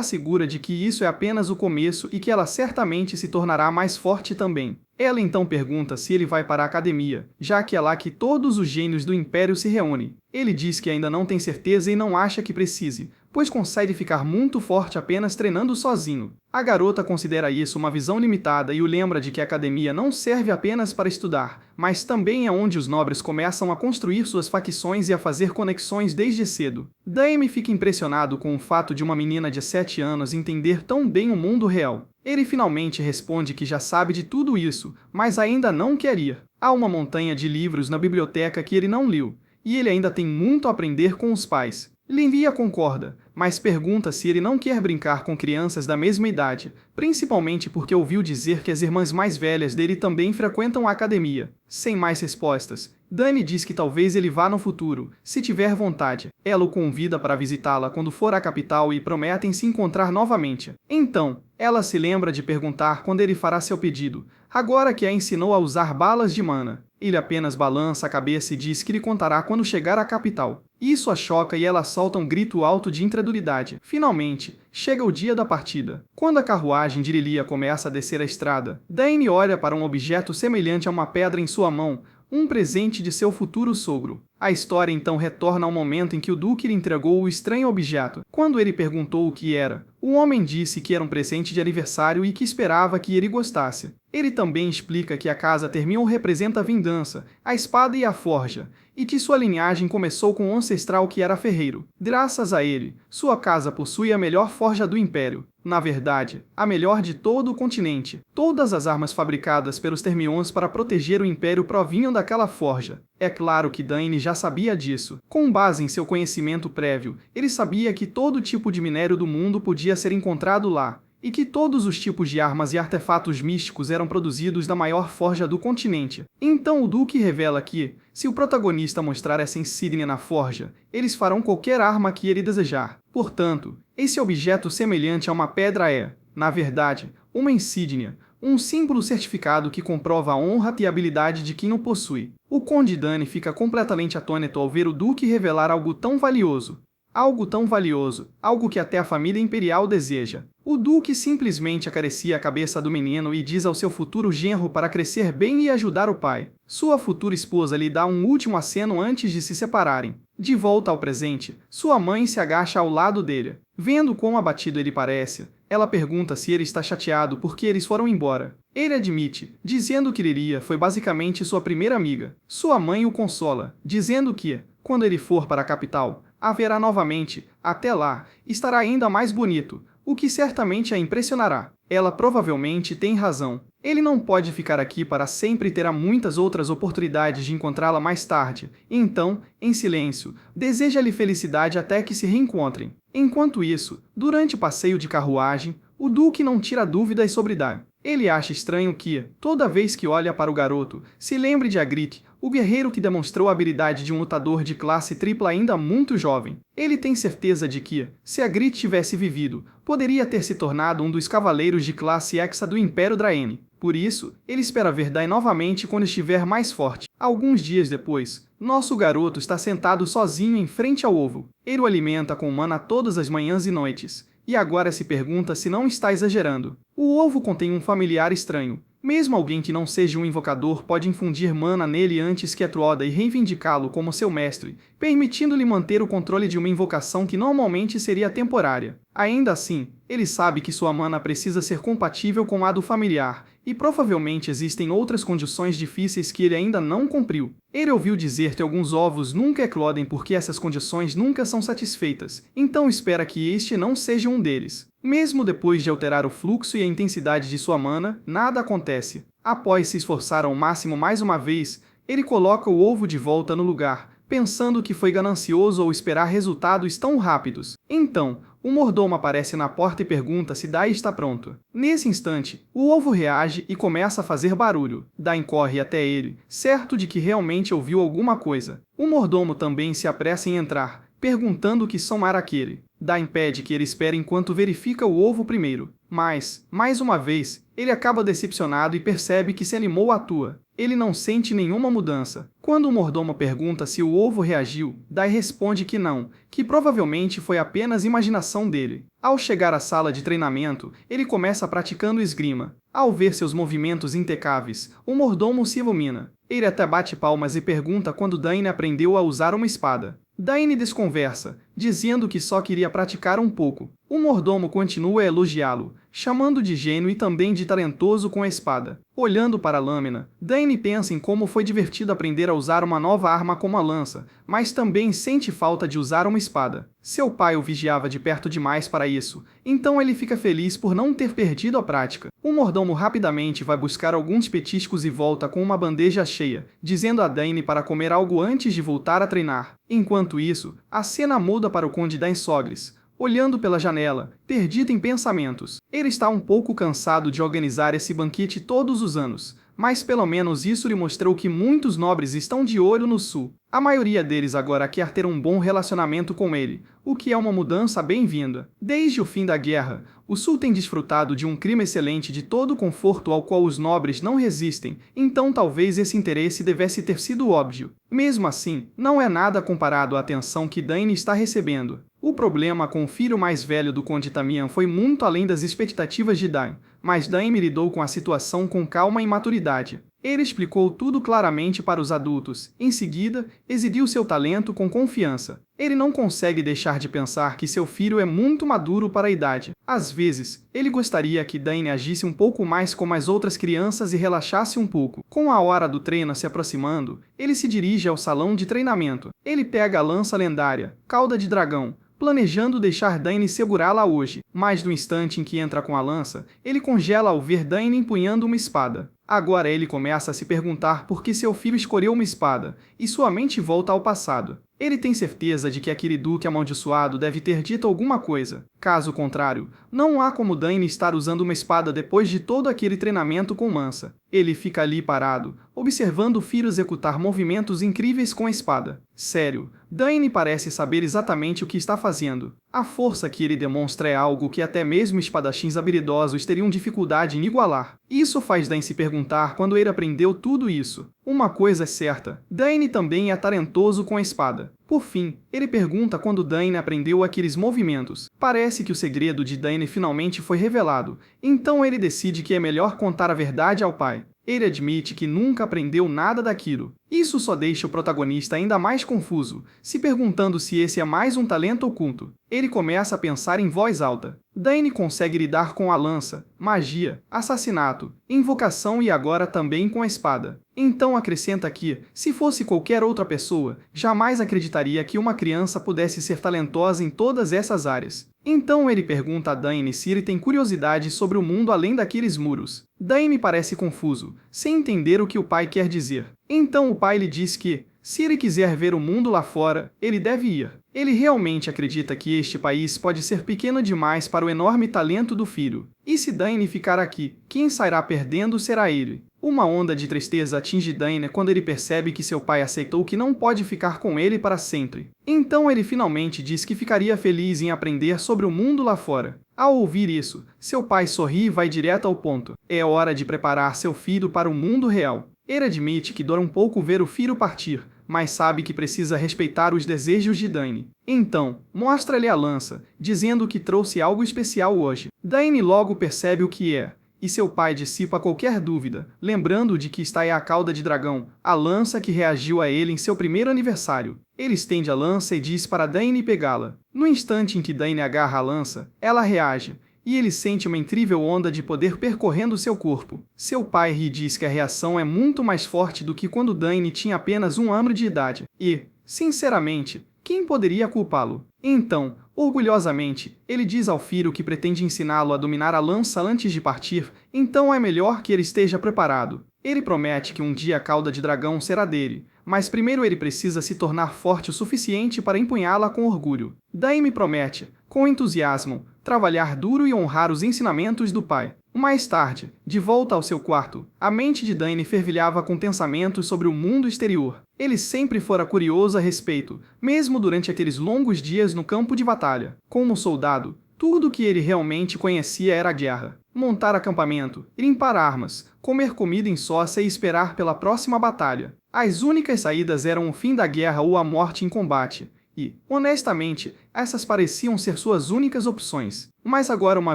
B: assegura de que isso é apenas o começo e que ela certamente se tornará mais forte também. Ela então pergunta se ele vai para a academia, já que é lá que todos os gênios do Império se reúnem. Ele diz que ainda não tem certeza e não acha que precise, pois consegue ficar muito forte apenas treinando sozinho. A garota considera isso uma visão limitada e o lembra de que a academia não serve apenas para estudar, mas também é onde os nobres começam a construir suas facções e a fazer conexões desde cedo. Dane fica impressionado com o fato de uma menina de 7 anos entender tão bem o mundo real. Ele finalmente responde que já sabe de tudo isso, mas ainda não quer ir. Há uma montanha de livros na biblioteca que ele não leu, e ele ainda tem muito a aprender com os pais. Lilia concorda, mas pergunta se ele não quer brincar com crianças da mesma idade, principalmente porque ouviu dizer que as irmãs mais velhas dele também frequentam a academia. Sem mais respostas, Dane diz que talvez ele vá no futuro, se tiver vontade. Ela o convida para visitá-la quando for à capital e prometem se encontrar novamente. Então, ela se lembra de perguntar quando ele fará seu pedido, agora que a ensinou a usar balas de mana. Ele apenas balança a cabeça e diz que lhe contará quando chegar à capital. Isso a choca e ela solta um grito alto de incredulidade. Finalmente, chega o dia da partida. Quando a carruagem de Lilia começa a descer a estrada, Dany olha para um objeto semelhante a uma pedra em sua mão, um presente de seu futuro sogro. A história então retorna ao momento em que o Duque lhe entregou o estranho objeto. Quando ele perguntou o que era, o homem disse que era um presente de aniversário e que esperava que ele gostasse. Ele também explica que a casa Termíon representa a vingança, a espada e a forja, e que sua linhagem começou com um ancestral que era ferreiro. Graças a ele, sua casa possui a melhor forja do Império. Na verdade, a melhor de todo o continente. Todas as armas fabricadas pelos Termions para proteger o Império provinham daquela forja. É claro que Dany já sabia disso. Com base em seu conhecimento prévio, ele sabia que todo tipo de minério do mundo podia ser encontrado lá, e que todos os tipos de armas e artefatos místicos eram produzidos da maior forja do continente. Então o Duque revela que, se o protagonista mostrar essa insígnia na forja, eles farão qualquer arma que ele desejar. Portanto, esse objeto semelhante a uma pedra é, na verdade, uma insígnia, um símbolo certificado que comprova a honra e habilidade de quem o possui. O Conde Dany fica completamente atônito ao ver o Duque revelar algo tão valioso. Algo que até a família imperial deseja. O Duque simplesmente acaricia a cabeça do menino e diz ao seu futuro genro para crescer bem e ajudar o pai. Sua futura esposa lhe dá um último aceno antes de se separarem. De volta ao presente, sua mãe se agacha ao lado dele. Vendo quão abatido ele parece, ela pergunta se ele está chateado porque eles foram embora. Ele admite, dizendo que Lilia foi basicamente sua primeira amiga. Sua mãe o consola, dizendo que, quando ele for para a capital, a verá novamente. Até lá, estará ainda mais bonito, o que certamente a impressionará. Ela provavelmente tem razão. Ele não pode ficar aqui para sempre e terá muitas outras oportunidades de encontrá-la mais tarde. Então, em silêncio, deseja-lhe felicidade até que se reencontrem. Enquanto isso, durante o passeio de carruagem, o Duque não tira dúvidas sobre Dany. Ele acha estranho que, toda vez que olha para o garoto, se lembre de Ygritte, o guerreiro que demonstrou a habilidade de um lutador de classe tripla ainda muito jovem. Ele tem certeza de que, se Ygritte tivesse vivido, poderia ter se tornado um dos cavaleiros de classe Hexa do Império Draenei. Por isso, ele espera ver Dany novamente quando estiver mais forte. Alguns dias depois, nosso garoto está sentado sozinho em frente ao ovo. Ele o alimenta com mana todas as manhãs e noites. E agora se pergunta se não está exagerando. O ovo contém um familiar estranho. Mesmo alguém que não seja um invocador pode infundir mana nele antes que Etroda e reivindicá-lo como seu mestre, permitindo-lhe manter o controle de uma invocação que normalmente seria temporária. Ainda assim, ele sabe que sua mana precisa ser compatível com a do familiar, e provavelmente existem outras condições difíceis que ele ainda não cumpriu. Ele ouviu dizer que alguns ovos nunca eclodem porque essas condições nunca são satisfeitas, então espera que este não seja um deles. Mesmo depois de alterar o fluxo e a intensidade de sua mana, nada acontece. Após se esforçar ao máximo mais uma vez, ele coloca o ovo de volta no lugar, pensando que foi ganancioso ou esperar resultados tão rápidos. Então, o mordomo aparece na porta e pergunta se Dany está pronto. Nesse instante, o ovo reage e começa a fazer barulho. Dany corre até ele, certo de que realmente ouviu alguma coisa. O mordomo também se apressa em entrar, perguntando que som era aquele. Dany pede que ele espere enquanto verifica o ovo primeiro. Mas, mais uma vez, ele acaba decepcionado e percebe que se animou à toa. Ele não sente nenhuma mudança. Quando o mordomo pergunta se o ovo reagiu, Dany responde que não, que provavelmente foi apenas imaginação dele. Ao chegar à sala de treinamento, ele começa praticando esgrima. Ao ver seus movimentos impecáveis, o mordomo se ilumina. Ele até bate palmas e pergunta quando Dany aprendeu a usar uma espada. Dany desconversa, dizendo que só queria praticar um pouco. O mordomo continua a elogiá-lo, chamando de gênio e também de talentoso com a espada. Olhando para a lâmina, Dany pensa em como foi divertido aprender a usar uma nova arma como a lança, mas também sente falta de usar uma espada. Seu pai o vigiava de perto demais para isso, então ele fica feliz por não ter perdido a prática. O mordomo rapidamente vai buscar alguns petiscos e volta com uma bandeja cheia, dizendo a Dany para comer algo antes de voltar a treinar. Enquanto isso, a cena muda para o Conde Daensogris, olhando pela janela, perdido em pensamentos. Ele está um pouco cansado de organizar esse banquete todos os anos, mas pelo menos isso lhe mostrou que muitos nobres estão de olho no sul. A maioria deles agora quer ter um bom relacionamento com ele, o que é uma mudança bem-vinda. Desde o fim da guerra, o sul tem desfrutado de um clima excelente de todo o conforto ao qual os nobres não resistem, então talvez esse interesse devesse ter sido óbvio. Mesmo assim, não é nada comparado à atenção que Dany está recebendo. O problema com o filho mais velho do Conde Tamian foi muito além das expectativas de Dany, mas Dany lidou com a situação com calma e maturidade. Ele explicou tudo claramente para os adultos. Em seguida, exibiu seu talento com confiança. Ele não consegue deixar de pensar que seu filho é muito maduro para a idade. Às vezes, ele gostaria que Dany agisse um pouco mais como as outras crianças e relaxasse um pouco. Com a hora do treino se aproximando, ele se dirige ao salão de treinamento. Ele pega a lança lendária, Cauda de Dragão, planejando deixar Dany segurá-la hoje. Mas no instante em que entra com a lança, ele congela ao ver Dany empunhando uma espada. Agora ele começa a se perguntar por que seu filho escolheu uma espada, e sua mente volta ao passado. Ele tem certeza de que aquele duque amaldiçoado deve ter dito alguma coisa. Caso contrário, não há como Dany estar usando uma espada depois de todo aquele treinamento com Mansa. Ele fica ali parado, observando o filho executar movimentos incríveis com a espada. Sério, Dany parece saber exatamente o que está fazendo. A força que ele demonstra é algo que até mesmo espadachins habilidosos teriam dificuldade em igualar. Isso faz Dany se perguntar quando ele aprendeu tudo isso. Uma coisa é certa, Dany também é talentoso com a espada. Por fim, ele pergunta quando Dany aprendeu aqueles movimentos. Parece que o segredo de Dany finalmente foi revelado, então ele decide que é melhor contar a verdade ao pai. Ele admite que nunca aprendeu nada daquilo. Isso só deixa o protagonista ainda mais confuso, se perguntando se esse é mais um talento oculto. Ele começa a pensar em voz alta. Dany consegue lidar com a lança, magia, assassinato, invocação e agora também com a espada. Então acrescenta que, se fosse qualquer outra pessoa, jamais acreditaria que uma criança pudesse ser talentosa em todas essas áreas. Então ele pergunta a Dany se ele tem curiosidade sobre o mundo além daqueles muros. Dany parece confuso, sem entender o que o pai quer dizer. Então o pai lhe diz que, se ele quiser ver o mundo lá fora, ele deve ir. Ele realmente acredita que este país pode ser pequeno demais para o enorme talento do filho. E se Dany ficar aqui, quem sairá perdendo será ele. Uma onda de tristeza atinge Dany quando ele percebe que seu pai aceitou que não pode ficar com ele para sempre. Então ele finalmente diz que ficaria feliz em aprender sobre o mundo lá fora. Ao ouvir isso, seu pai sorri e vai direto ao ponto. É hora de preparar seu filho para o mundo real. Ele admite que dói um pouco ver o filho partir, mas sabe que precisa respeitar os desejos de Dany. Então, mostra-lhe a lança, dizendo que trouxe algo especial hoje. Dany logo percebe o que é, e seu pai dissipa qualquer dúvida, lembrando de que está aí a Cauda de Dragão, a lança que reagiu a ele em seu primeiro aniversário. Ele estende a lança e diz para Dany pegá-la. No instante em que Dany agarra a lança, ela reage, e ele sente uma incrível onda de poder percorrendo seu corpo. Seu pai ri e diz que a reação é muito mais forte do que quando Dany tinha apenas 1 ano de idade. E, sinceramente, quem poderia culpá-lo? Então, orgulhosamente, ele diz ao filho que pretende ensiná-lo a dominar a lança antes de partir, então é melhor que ele esteja preparado. Ele promete que um dia a Cauda de Dragão será dele, mas primeiro ele precisa se tornar forte o suficiente para empunhá-la com orgulho. Dany promete, com entusiasmo, trabalhar duro e honrar os ensinamentos do pai. Mais tarde, de volta ao seu quarto, a mente de Dany fervilhava com pensamentos sobre o mundo exterior. Ele sempre fora curioso a respeito, mesmo durante aqueles longos dias no campo de batalha. Como soldado, tudo o que ele realmente conhecia era a guerra. Montar acampamento, limpar armas, comer comida em sócia e esperar pela próxima batalha. As únicas saídas eram o fim da guerra ou a morte em combate. E, honestamente, essas pareciam ser suas únicas opções. Mas agora uma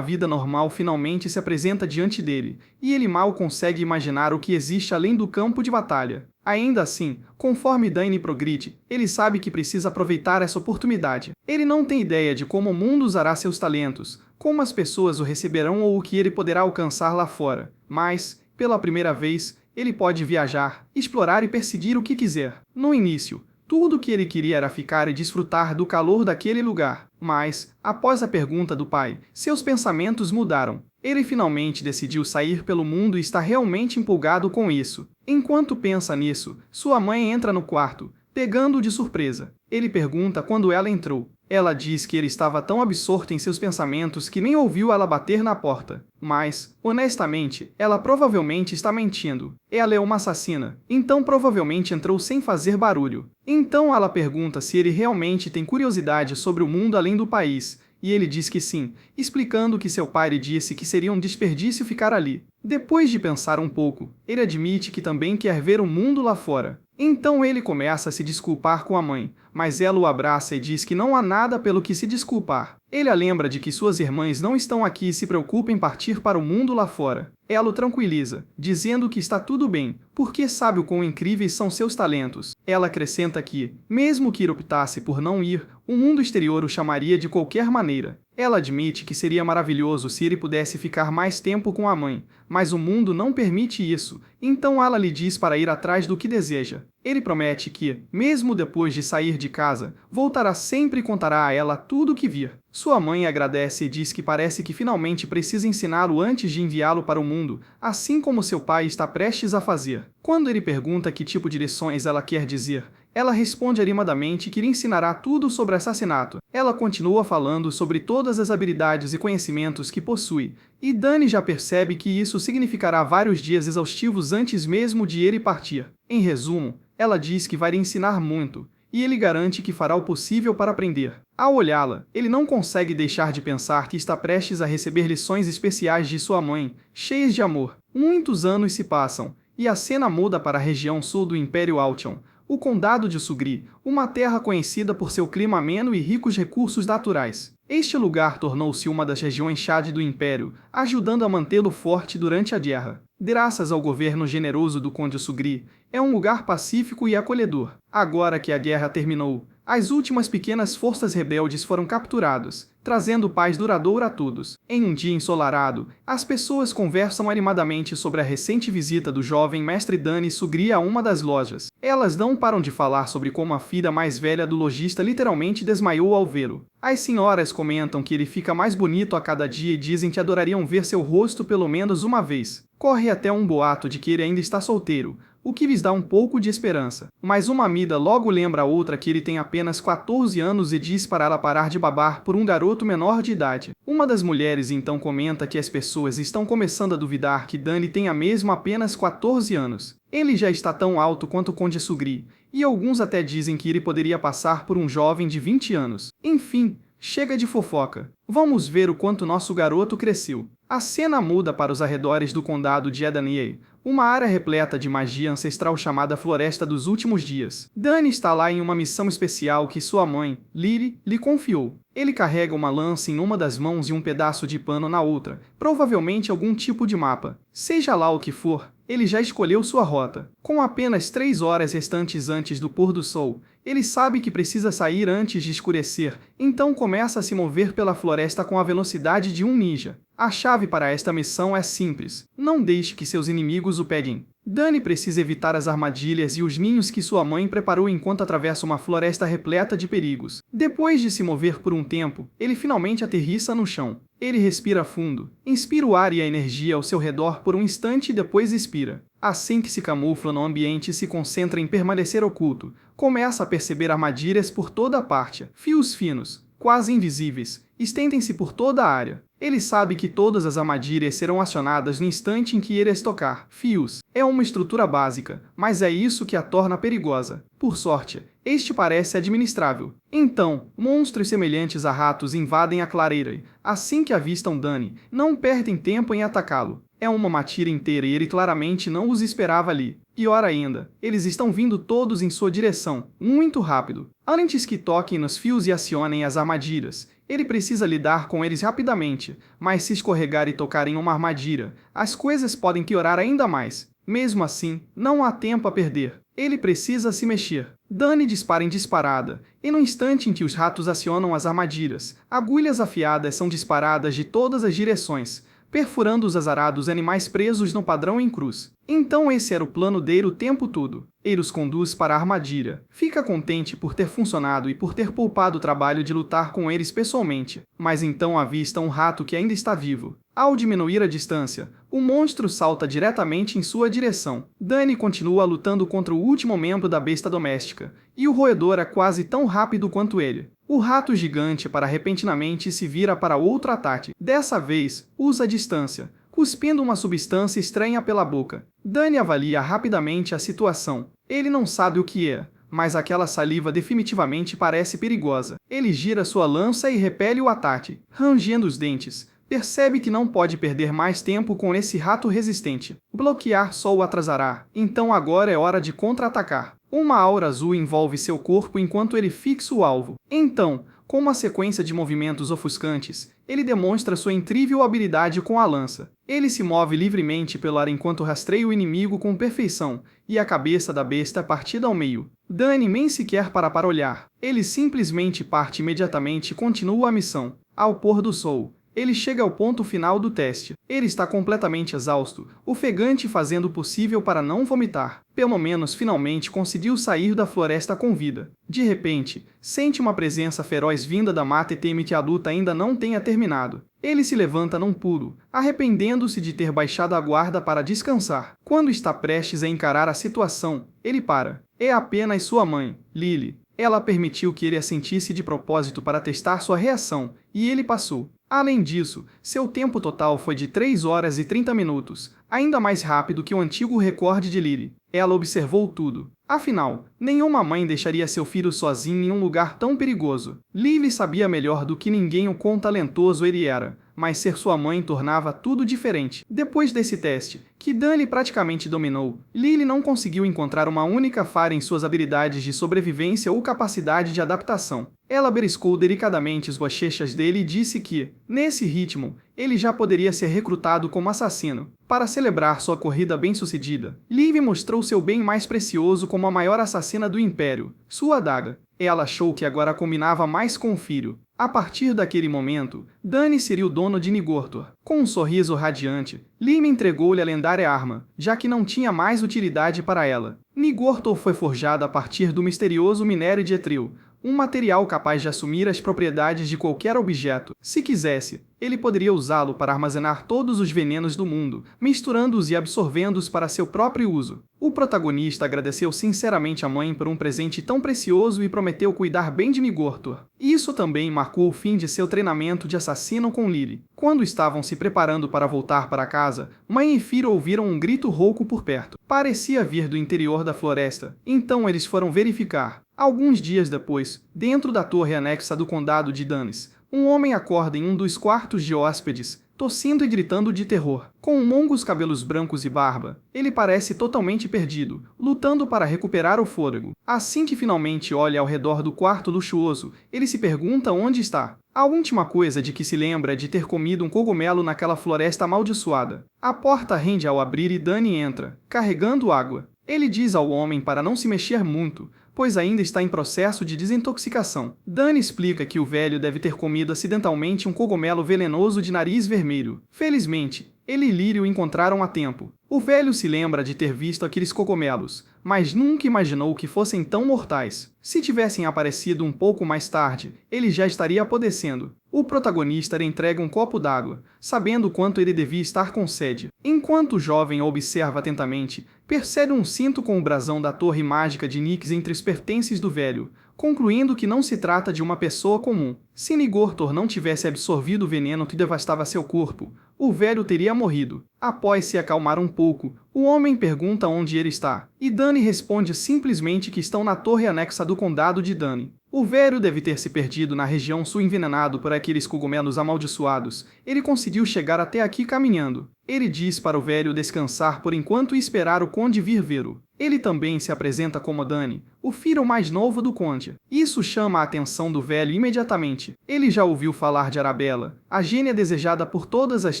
B: vida normal finalmente se apresenta diante dele, e ele mal consegue imaginar o que existe além do campo de batalha. Ainda assim, conforme Dany progride, ele sabe que precisa aproveitar essa oportunidade. Ele não tem ideia de como o mundo usará seus talentos, como as pessoas o receberão ou o que ele poderá alcançar lá fora. Mas, pela primeira vez, ele pode viajar, explorar e perseguir o que quiser. No início, tudo o que ele queria era ficar e desfrutar do calor daquele lugar. Mas, após a pergunta do pai, seus pensamentos mudaram. Ele finalmente decidiu sair pelo mundo e está realmente empolgado com isso. Enquanto pensa nisso, sua mãe entra no quarto, pegando-o de surpresa. Ele pergunta quando ela entrou. Ela diz que ele estava tão absorto em seus pensamentos que nem ouviu ela bater na porta. Mas, honestamente, ela provavelmente está mentindo. Ela é uma assassina, então provavelmente entrou sem fazer barulho. Então ela pergunta se ele realmente tem curiosidade sobre o mundo além do país, e ele diz que sim, explicando que seu pai lhe disse que seria um desperdício ficar ali. Depois de pensar um pouco, ele admite que também quer ver o mundo lá fora. Então ele começa a se desculpar com a mãe, mas ela o abraça e diz que não há nada pelo que se desculpar. Ele a lembra de que suas irmãs não estão aqui e se preocupa em partir para o mundo lá fora. Ela o tranquiliza, dizendo que está tudo bem, porque sabe o quão incríveis são seus talentos. Ela acrescenta que, mesmo que ele optasse por não ir, o mundo exterior o chamaria de qualquer maneira. Ela admite que seria maravilhoso se ele pudesse ficar mais tempo com a mãe, mas o mundo não permite isso, então ela lhe diz para ir atrás do que deseja. Ele promete que, mesmo depois de sair de casa, voltará sempre e contará a ela tudo o que vir. Sua mãe agradece e diz que parece que finalmente precisa ensiná-lo antes de enviá-lo para o mundo, assim como seu pai está prestes a fazer. Quando ele pergunta que tipo de lições ela quer dizer, ela responde animadamente que lhe ensinará tudo sobre assassinato. Ela continua falando sobre todas as habilidades e conhecimentos que possui, e Dani já percebe que isso significará vários dias exaustivos antes mesmo de ele partir. Em resumo, ela diz que vai lhe ensinar muito, e ele garante que fará o possível para aprender. Ao olhá-la, ele não consegue deixar de pensar que está prestes a receber lições especiais de sua mãe, cheias de amor. Muitos anos se passam, e a cena muda para a região sul do Império Altion, o Condado de Sugri, uma terra conhecida por seu clima ameno e ricos recursos naturais. Este lugar tornou-se uma das regiões chave do Império, ajudando a mantê-lo forte durante a guerra. Graças ao governo generoso do Conde Sugri, é um lugar pacífico e acolhedor. Agora que a guerra terminou, as últimas pequenas forças rebeldes foram capturadas, trazendo paz duradoura a todos. Em um dia ensolarado, as pessoas conversam animadamente sobre a recente visita do jovem mestre Dani Sugri a uma das lojas. Elas não param de falar sobre como a filha mais velha do lojista literalmente desmaiou ao vê-lo. As senhoras comentam que ele fica mais bonito a cada dia e dizem que adorariam ver seu rosto pelo menos uma vez. Corre até um boato de que ele ainda está solteiro, o que lhes dá um pouco de esperança. Mas uma amiga logo lembra a outra que ele tem apenas 14 anos e diz para ela parar de babar por um garoto menor de idade. Uma das mulheres então comenta que as pessoas estão começando a duvidar que Dani tenha mesmo apenas 14 anos. Ele já está tão alto quanto o Conde Sugri, e alguns até dizem que ele poderia passar por um jovem de 20 anos. Enfim, chega de fofoca. Vamos ver o quanto nosso garoto cresceu. A cena muda para os arredores do condado de Edannier, uma área repleta de magia ancestral chamada Floresta dos Últimos Dias. Dani está lá em uma missão especial que sua mãe, Lyri, lhe confiou. Ele carrega uma lança em uma das mãos e um pedaço de pano na outra, provavelmente algum tipo de mapa. Seja lá o que for, ele já escolheu sua rota. Com apenas 3 horas restantes antes do pôr do sol, ele sabe que precisa sair antes de escurecer, então começa a se mover pela floresta com a velocidade de um ninja. A chave para esta missão é simples: não deixe que seus inimigos o peguem. Dani precisa evitar as armadilhas e os ninhos que sua mãe preparou enquanto atravessa uma floresta repleta de perigos. Depois de se mover por um tempo, ele finalmente aterrissa no chão. Ele respira fundo, inspira o ar e a energia ao seu redor por um instante e depois expira. Assim que se camufla no ambiente e se concentra em permanecer oculto, começa a perceber armadilhas por toda a parte. Fios finos, quase invisíveis, estendem-se por toda a área. Ele sabe que todas as armadilhas serão acionadas no instante em que ele as tocar. Fios é uma estrutura básica, mas é isso que a torna perigosa. Por sorte, este parece administrável. Então, monstros semelhantes a ratos invadem a clareira e, assim que avistam Dani, não perdem tempo em atacá-lo. É uma matilha inteira e ele claramente não os esperava ali. Pior ainda, eles estão vindo todos em sua direção, muito rápido. Antes que toquem nos fios e acionem as armadilhas, ele precisa lidar com eles rapidamente, mas se escorregar e tocar em uma armadilha, as coisas podem piorar ainda mais. Mesmo assim, não há tempo a perder. Ele precisa se mexer. Dani dispara em disparada, e no instante em que os ratos acionam as armadilhas, agulhas afiadas são disparadas de todas as direções, perfurando os azarados animais presos no padrão em cruz. Então esse era o plano dele o tempo todo. Ele os conduz para a armadilha. Fica contente por ter funcionado e por ter poupado o trabalho de lutar com eles pessoalmente. Mas então avista um rato que ainda está vivo. Ao diminuir a distância, o monstro salta diretamente em sua direção. Dani continua lutando contra o último membro da besta doméstica, e o roedor é quase tão rápido quanto ele. O rato gigante para repentinamente se vira para outro ataque. Dessa vez, usa a distância, cuspindo uma substância estranha pela boca. Danny avalia rapidamente a situação. Ele não sabe o que é, mas aquela saliva definitivamente parece perigosa. Ele gira sua lança e repele o ataque, rangendo os dentes. Percebe que não pode perder mais tempo com esse rato resistente. Bloquear só o atrasará, então agora é hora de contra-atacar. Uma aura azul envolve seu corpo enquanto ele fixa o alvo. Então, com uma sequência de movimentos ofuscantes, ele demonstra sua incrível habilidade com a lança. Ele se move livremente pelo ar enquanto rastreia o inimigo com perfeição, e a cabeça da besta é partida ao meio. Danny nem sequer para olhar. Ele simplesmente parte imediatamente e continua a missão. Ao pôr do sol, ele chega ao ponto final do teste. Ele está completamente exausto, ofegante, fazendo o possível para não vomitar. Pelo menos finalmente conseguiu sair da floresta com vida. De repente, sente uma presença feroz vinda da mata e teme que a luta ainda não tenha terminado. Ele se levanta num pulo, arrependendo-se de ter baixado a guarda para descansar. Quando está prestes a encarar a situação, ele para. É apenas sua mãe, Lily. Ela permitiu que ele a sentisse de propósito para testar sua reação, e ele passou. Além disso, seu tempo total foi de 3 horas e 30 minutos, ainda mais rápido que o antigo recorde de Lily. Ela observou tudo. Afinal, nenhuma mãe deixaria seu filho sozinho em um lugar tão perigoso. Lily sabia melhor do que ninguém o quão talentoso ele era, mas ser sua mãe tornava tudo diferente. Depois desse teste, que Danny praticamente dominou, Lily não conseguiu encontrar uma única falha em suas habilidades de sobrevivência ou capacidade de adaptação. Ela beliscou delicadamente as bochechas dele e disse que, nesse ritmo, ele já poderia ser recrutado como assassino. Para celebrar sua corrida bem-sucedida, Liv mostrou seu bem mais precioso como a maior assassina do Império, sua adaga. Ela achou que agora combinava mais com o filho. A partir daquele momento, Danny seria o dono de Nigortor. Com um sorriso radiante, Liv entregou-lhe a lendária arma, já que não tinha mais utilidade para ela. Nigortor foi forjada a partir do misterioso minério de Etril, um material capaz de assumir as propriedades de qualquer objeto. Se quisesse, ele poderia usá-lo para armazenar todos os venenos do mundo, misturando-os e absorvendo-os para seu próprio uso. O protagonista agradeceu sinceramente à mãe por um presente tão precioso e prometeu cuidar bem de Nigortor. Isso também marcou o fim de seu treinamento de assassino com Lily. Quando estavam se preparando para voltar para casa, mãe e filho ouviram um grito rouco por perto. Parecia vir do interior da floresta, então eles foram verificar. Alguns dias depois, dentro da torre anexa do condado de Danis, um homem acorda em um dos quartos de hóspedes, tossindo e gritando de terror. Com longos cabelos brancos e barba, ele parece totalmente perdido, lutando para recuperar o fôlego. Assim que finalmente olha ao redor do quarto luxuoso, ele se pergunta onde está. A última coisa de que se lembra é de ter comido um cogumelo naquela floresta amaldiçoada. A porta rende ao abrir e Danny entra, carregando água. Ele diz ao homem para não se mexer muito, pois ainda está em processo de desintoxicação. Danny explica que o velho deve ter comido acidentalmente um cogumelo venenoso de nariz vermelho. Felizmente, ele e Lily o encontraram a tempo. O velho se lembra de ter visto aqueles cogumelos, mas nunca imaginou que fossem tão mortais. Se tivessem aparecido um pouco mais tarde, ele já estaria apodrecendo. O protagonista lhe entrega um copo d'água, sabendo quanto ele devia estar com sede. Enquanto o jovem o observa atentamente, percebe um cinto com o brasão da torre mágica de Nyx entre os pertences do velho, concluindo que não se trata de uma pessoa comum. Se Nigortor não tivesse absorvido o veneno que devastava seu corpo, o velho teria morrido. Após se acalmar um pouco, o homem pergunta onde ele está, e Danny responde simplesmente que estão na torre anexa do condado de Danny. O velho deve ter se perdido na região sul envenenado por aqueles cogumelos amaldiçoados. Ele conseguiu chegar até aqui caminhando. Ele diz para o velho descansar por enquanto e esperar o conde vir vê-lo. Ele também se apresenta como Danny, o filho mais novo do conde. Isso chama a atenção do velho imediatamente. Ele já ouviu falar de Arabella, a gênia desejada por todas as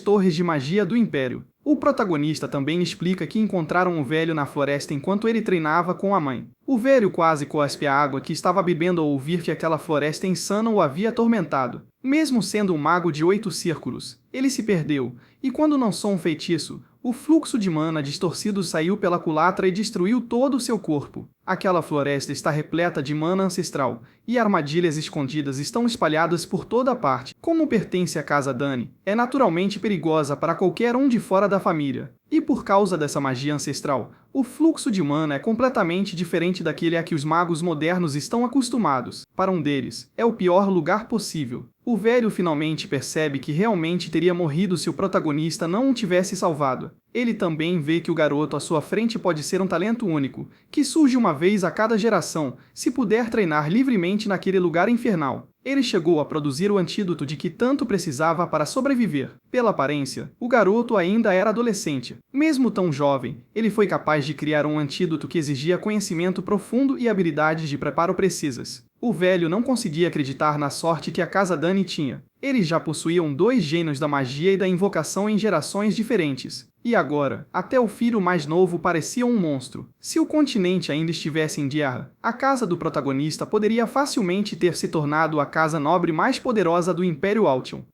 B: torres de magia do Império. O protagonista também explica que encontraram o velho na floresta enquanto ele treinava com a mãe. O velho quase cospe a água que estava bebendo ao ouvir que aquela floresta insana o havia atormentado. Mesmo sendo um mago de 8 círculos, ele se perdeu, e quando lançou um feitiço, O fluxo de mana distorcido saiu pela culatra e destruiu todo o seu corpo. Aquela floresta está repleta de mana ancestral, e armadilhas escondidas estão espalhadas por toda parte. Como pertence à casa Dani, é naturalmente perigosa para qualquer um de fora da família. E por causa dessa magia ancestral, o fluxo de mana é completamente diferente daquele a que os magos modernos estão acostumados. Para um deles, é o pior lugar possível. O velho finalmente percebe que realmente teria morrido se o protagonista não o tivesse salvado. Ele também vê que o garoto à sua frente pode ser um talento único, que surge uma vez a cada geração, se puder treinar livremente naquele lugar infernal. Ele chegou a produzir o antídoto de que tanto precisava para sobreviver. Pela aparência, o garoto ainda era adolescente. Mesmo tão jovem, ele foi capaz de criar um antídoto que exigia conhecimento profundo e habilidades de preparo precisas. O velho não conseguia acreditar na sorte que a casa Dani tinha. Eles já possuíam 2 gênios da magia e da invocação em gerações diferentes. E agora, até o filho mais novo parecia um monstro. Se o continente ainda estivesse em guerra, a casa do protagonista poderia facilmente ter se tornado a casa nobre mais poderosa do Império Altion.